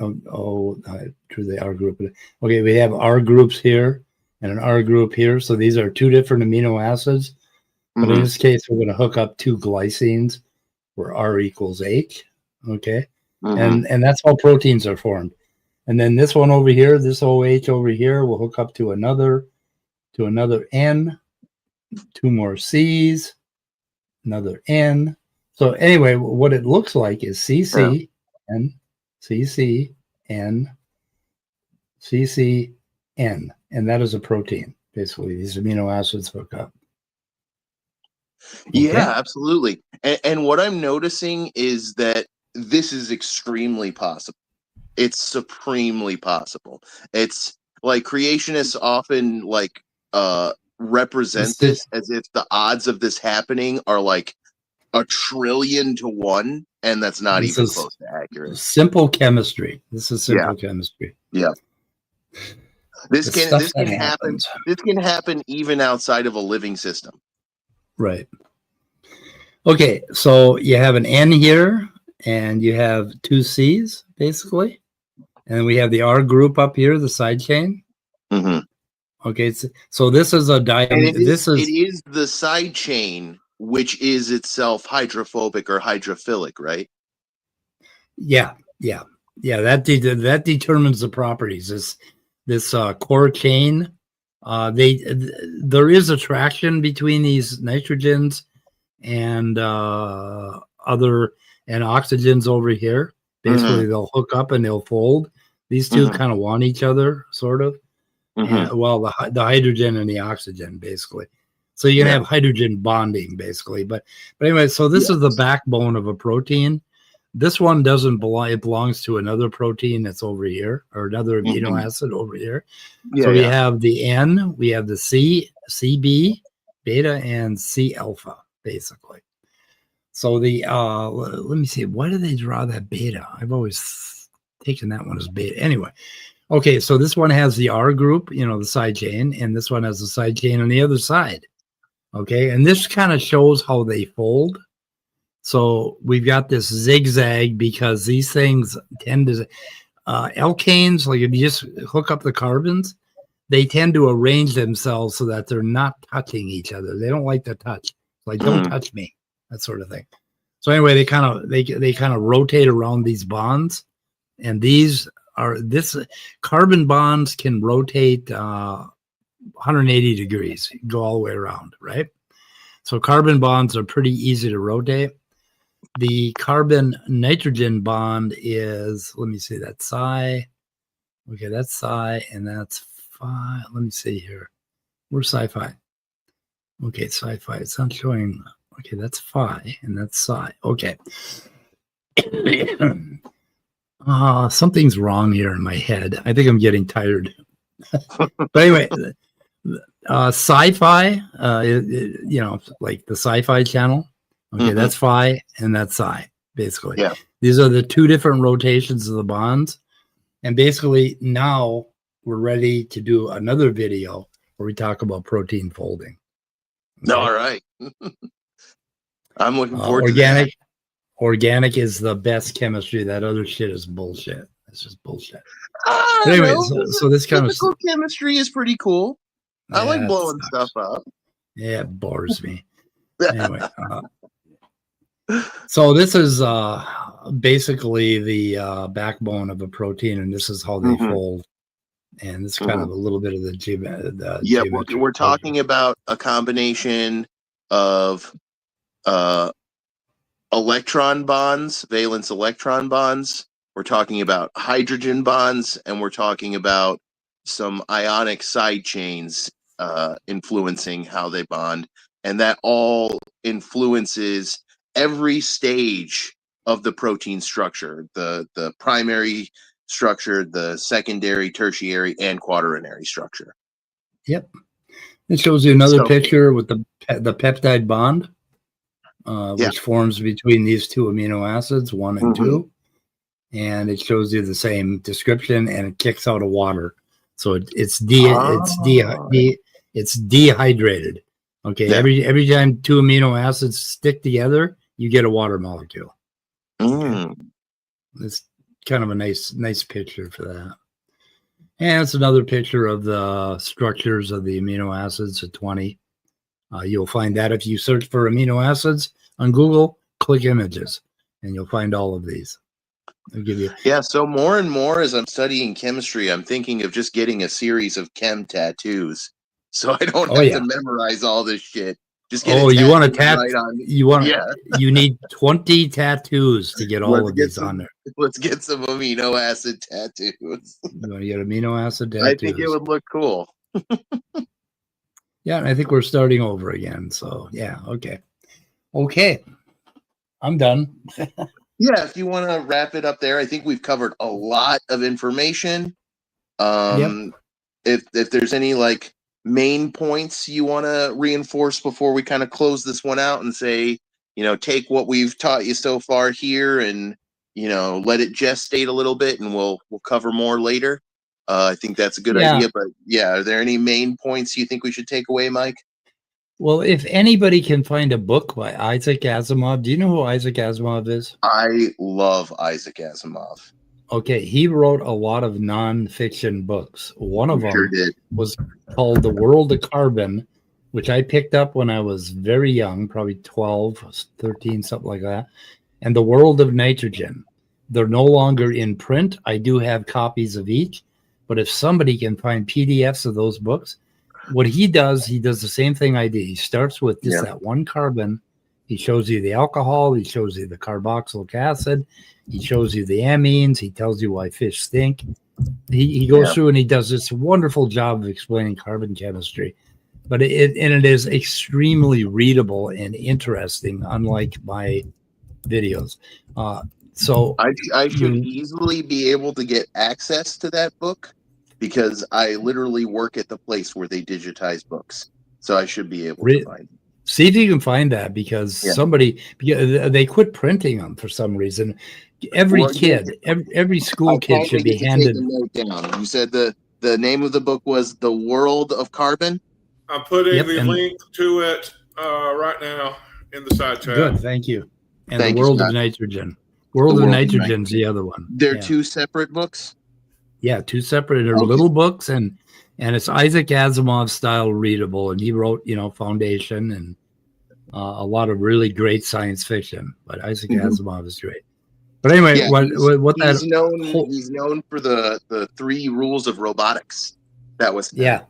the R group. Okay, we have R groups here and an R group here. So these are two different amino acids. But in this case, we're going to hook up two glycines where R equals H. Okay. And that's how proteins are formed. And then this one over here, this OH over here, will hook up to another N, two more C's, another N. So anyway, what it looks like is CC, N, CC, N, CC, N. And that is a protein, basically. These amino acids hook up. Okay. Yeah, absolutely. And what I'm noticing is that this is extremely possible. It's supremely possible. It's like creationists often like represent this as if the odds of this happening are like 1 trillion to 1, and that's not even close to accurate. Simple chemistry. This is simple chemistry. Yeah. This can happen. This can happen even outside of a living system. Right. Okay, so you have an N here, and you have two C's, basically. And we have the R group up here, the side chain. Okay, so this is a it is the side chain, which is itself hydrophobic or hydrophilic, right? Yeah. That determines the properties. This core chain, there is attraction between these nitrogens and oxygens over here. Basically, they'll hook up and they'll fold. These two kind of want each other, sort of. Well, the hydrogen and the oxygen, basically. So you can have hydrogen bonding, basically. But anyway, so this is the backbone of a protein. This one doesn't belong. It belongs to another protein that's over here, or another amino acid over here. So we have the N, we have the C, CB, beta, and C alpha, basically. So the let me see. Why do they draw that beta? I've always taken that one as beta. Anyway, okay. So this one has the R group, the side chain, and this one has the side chain on the other side. Okay, and this kind of shows how they fold. So we've got this zigzag because these things tend to alkanes, like if you just hook up the carbons, they tend to arrange themselves so that they're not touching each other. They don't like to touch. Like, don't touch me, that sort of thing. So anyway, they kind of rotate around these bonds, and this carbon bonds can rotate 180 degrees, go all the way around, right? So carbon bonds are pretty easy to rotate. The carbon nitrogen bond is, let me see, that's psi. Okay, that's psi, and that's phi. Let me see here. Where's sci-fi? Okay, sci-fi. It's not showing. Okay, that's phi, and that's psi. Okay. Something's wrong here in my head. I think I'm getting tired. But anyway, Sci-fi, like the Sci-Fi channel. Okay, Mhm. that's Phi and that's Psi, basically. Yeah. These are the two different rotations of the bonds. And basically now we're ready to do another video where we talk about protein folding. Okay? All right. I'm looking forward Organic, to organic is the best chemistry. That other shit is bullshit. It's just bullshit. that. But anyway, No, so this kind of physical chemistry is pretty cool. I like it blowing sucks. stuff up. Yeah, it bores me. Anyway, so this is basically the backbone of a protein, and this is how they Mhm. fold. And it's kind of a little bit of the Yeah, geometry. we're talking about a combination of electron bonds, valence electron bonds. We're talking about hydrogen bonds, and we're talking about some ionic side chains influencing how they bond. And that all influences every stage of the protein structure, the primary structure, the secondary, tertiary, and quaternary structure. Yep. It shows you another So- picture with the peptide bond, Yeah. which forms between these two amino acids, 1 and Mhm. 2. And it shows you the same description, and it kicks out of water. So it's dehydrated. Okay. Yeah. Every time two amino acids stick together, you get a water molecule. Mm. It's kind of a nice picture for that. And it's another picture of the structures of the amino acids at 20. You'll find that if you search for amino acids on Google, click images, and you'll find all of these. I'll give you. Yeah, so more and more as I'm studying chemistry, I'm thinking of just getting a series of chem tattoos, so I don't Oh, have yeah. to memorize all this shit. Just get Oh, you want a tattoo tat? right on. You want? Yeah. You need 20 tattoos to get all Let's of get these some- on there. Let's get some amino acid tattoos. You want to get amino acid tattoos? I think it would look cool. Yeah, and I think we're starting over again. So yeah, okay, I'm done. Yeah, if you want to wrap it up there, I think we've covered a lot of information. If there's any like main points you want to reinforce before we kind of close this one out and say, take what we've taught you so far here and let it gestate a little bit, and we'll cover more later. I think that's a good Yeah. idea. But yeah, are there any main points you think we should take away, Mike? Well, if anybody can find a book by Isaac Asimov, do you know who Isaac Asimov is? I love Isaac Asimov. Okay, he wrote a lot of nonfiction books. One of them Sure did. was called The World of Carbon, which I picked up when I was very young, probably 12, 13, something like that. And The World of Nitrogen. They're no longer in print. I do have copies of each, but if somebody can find PDFs of those books, what he does the same thing I did. He starts with just that one carbon. He shows you the alcohol. He shows you the carboxylic acid. He shows you the amines. He tells you why fish stink. He goes through and he does this wonderful job of explaining carbon chemistry. But it is extremely readable and interesting, unlike my videos. So I should easily be able to get access to that book because I literally work at the place where they digitize books. So I should be able to find it. See if you can find that because because they quit printing them for some reason. Every school kid should be handed. Take a note down. You said the name of the book was The World of Carbon. I'm putting the link to it right now in the side chat. Good, thank you. And Thank The you, World Scott. of Nitrogen. World of Nitrogen's the other one. They're two separate books? Yeah, two separate. They're little books, and it's Isaac Asimov style readable. And he wrote, Foundation and a lot of really great science fiction. But Isaac Asimov is great. But anyway, he's known for the 3 rules of robotics. That was yep.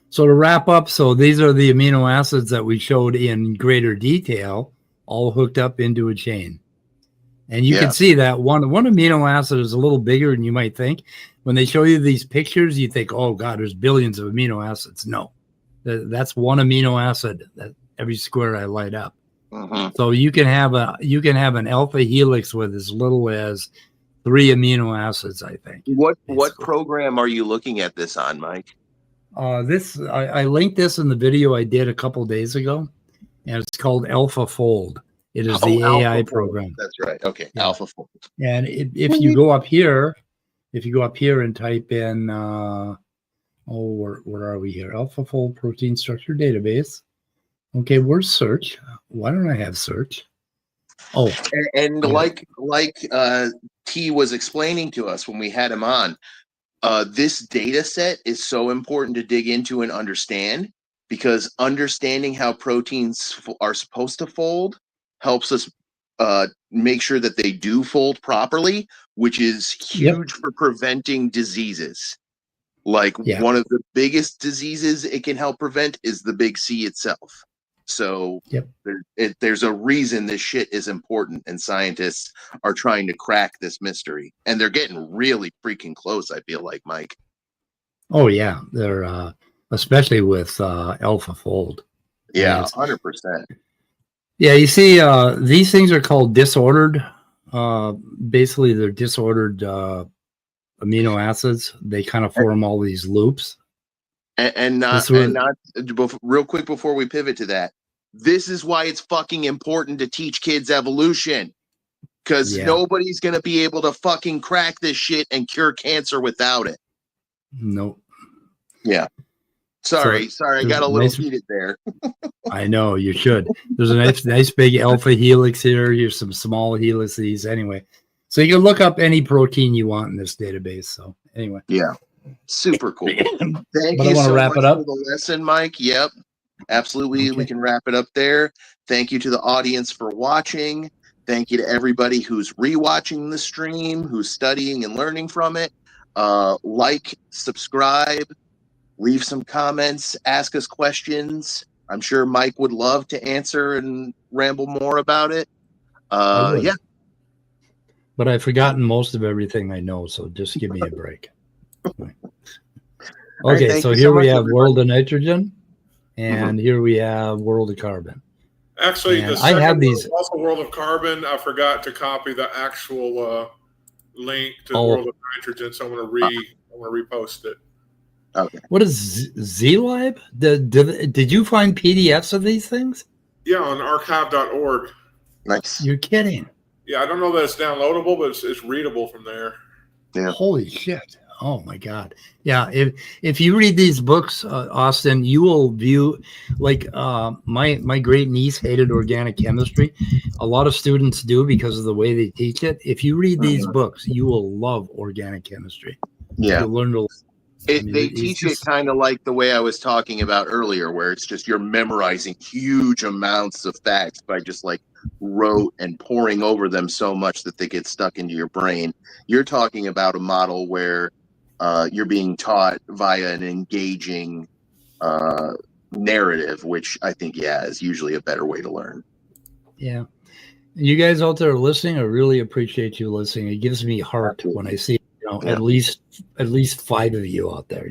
So to wrap up, so these are the amino acids that we showed in greater detail, all hooked up into a chain. And you can see that one amino acid is a little bigger than you might think. When they show you these pictures, you think, oh God, there's billions of amino acids. No, that's one amino acid that every square I light up. So you can have an alpha helix with as little as 3 amino acids, I think. What program are you looking at this on, Mike? I linked this in the video I did a couple days ago, and it's called AlphaFold. It is the AI AlphaFold. program. That's right. Okay, Yeah. AlphaFold. And if you go up here, and type in, where are we here? AlphaFold protein structure database. Okay, where's search? Why don't I have search? Oh, And yeah. like T was explaining to us when we had him on, this data set is so important to dig into and understand, because understanding how proteins are supposed to fold helps us make sure that they do fold properly, which is huge for preventing diseases. Like one of the biggest diseases it can help prevent is the big C itself. So there's a reason this shit is important, and scientists are trying to crack this mystery, and they're getting really freaking close. I feel like, Mike. Oh yeah, they're especially with AlphaFold. Yeah, 100%. Yeah, you see, these things are called disordered. Basically, they're disordered amino acids. They kind of form all these loops. And real quick before we pivot to that, this is why it's fucking important to teach kids evolution, because nobody's gonna be able to fucking crack this shit and cure cancer without it. Nope. Yeah. Sorry, I got a little heated there. I know, you should. There's a nice big alpha helix here. Here's some small helices. Anyway, so you can look up any protein you want in this database. So anyway, yeah, super cool. Thank you so much for the lesson, Mike. Yep, absolutely. Okay. We can wrap it up there. Thank you to the audience for watching. Thank you to everybody who's rewatching the stream, who's studying and learning from it. Like, subscribe, leave some comments, ask us questions. I'm sure Mike would love to answer and ramble more about it. Yeah. But I've forgotten most of everything I know, so just give me a break. Okay, right, so here we have World of Nitrogen, and here we have World of Carbon. Actually, the second I have these also World of Carbon. I forgot to copy the actual link to World of Nitrogen, so I'm going to repost it. Okay. What is ZLib? Did you find PDFs of these things? Yeah, on archive.org. Nice. You're kidding. Yeah, I don't know that it's downloadable, but it's readable from there. Yeah. Holy shit. Oh my God. Yeah. If you read these books, Austin, you will view, like, my great niece hated organic chemistry. A lot of students do because of the way they teach it. If you read these books, you will love organic chemistry. Yeah. You'll learn to. They teach it kind of like the way I was talking about earlier, where it's just you're memorizing huge amounts of facts by just like rote and pouring over them so much that they get stuck into your brain. You're talking about a model where you're being taught via an engaging narrative, which I think, is usually a better way to learn. Yeah. You guys out there listening, I really appreciate you listening. It gives me heart when I see at least 5 of you out there,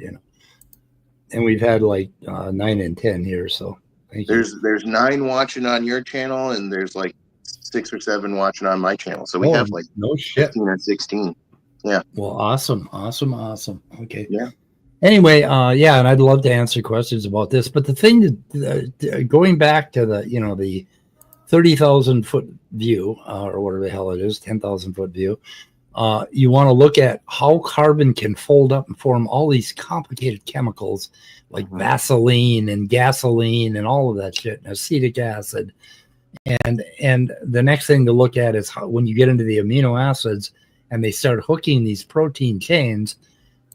and we've had like 9 and 10 here. So there's 9 watching on your channel, and there's like 6 or 7 watching on my channel. So we have like no shit 15 or 16. Yeah. Well, awesome. Okay. Yeah. Anyway, and I'd love to answer questions about this, but the thing that going back to the 30,000 foot view, or whatever the hell it is, 10,000 foot view. You want to look at how carbon can fold up and form all these complicated chemicals like Vaseline and gasoline and all of that shit, and acetic acid. And the next thing to look at is how, when you get into the amino acids and they start hooking these protein chains,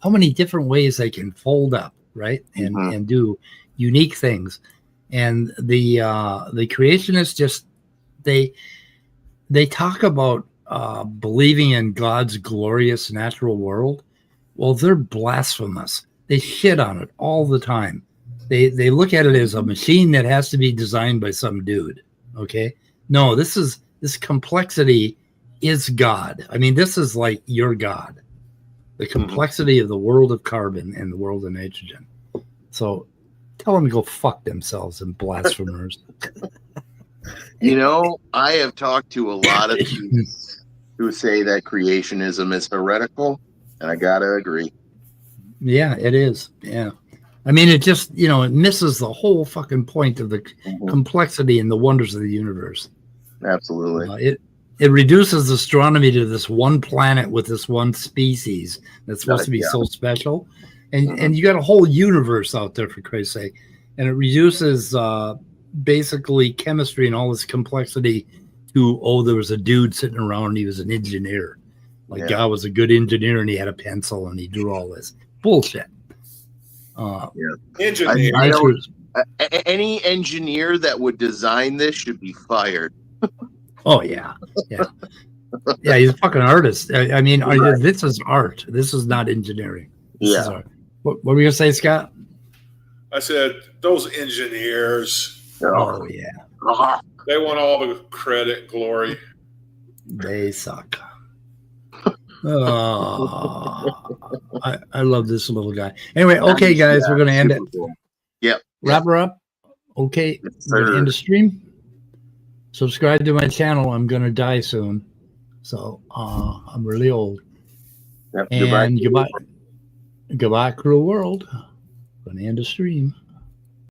how many different ways they can fold up, right? And do unique things. And the creationists just, they talk about believing in God's glorious natural world. Well, they're blasphemous. They shit on it all the time. They look at it as a machine that has to be designed by some dude. Okay. No, this complexity is God. I mean, this is like your God, the complexity of the world of carbon and the world of nitrogen. So tell them to go fuck themselves and blasphemers. I have talked to a lot of people who say that creationism is heretical, and I gotta agree. Yeah, it is. Yeah. I mean, it just, it misses the whole fucking point of the Mhm. complexity and the wonders of the universe. Absolutely. It reduces astronomy to this one planet with this one species that's supposed to be Yeah. so special, and Mhm. and you got a whole universe out there, for Christ's sake, and it reduces basically chemistry and all this complexity to there was a dude sitting around and he was an engineer. Like, Yeah. God was a good engineer and he had a pencil and he drew all this bullshit. Engineer. I don't- Nature's- Any engineer that would design this should be fired. Oh yeah. Yeah, he's a fucking artist. I mean, this is art. This is not engineering. This is art. What were you gonna say, Scott? I said, those engineers, Oh yeah, they want all the credit and glory. they suck. Oh, I love this little guy. Anyway, okay, guys, we're gonna end it. Super cool. Wrap her up. Okay, Yes, we're gonna sir. end the stream. Subscribe to my channel. I'm gonna die soon, so I'm really old. Yep. And goodbye, cruel world. Gonna end the stream.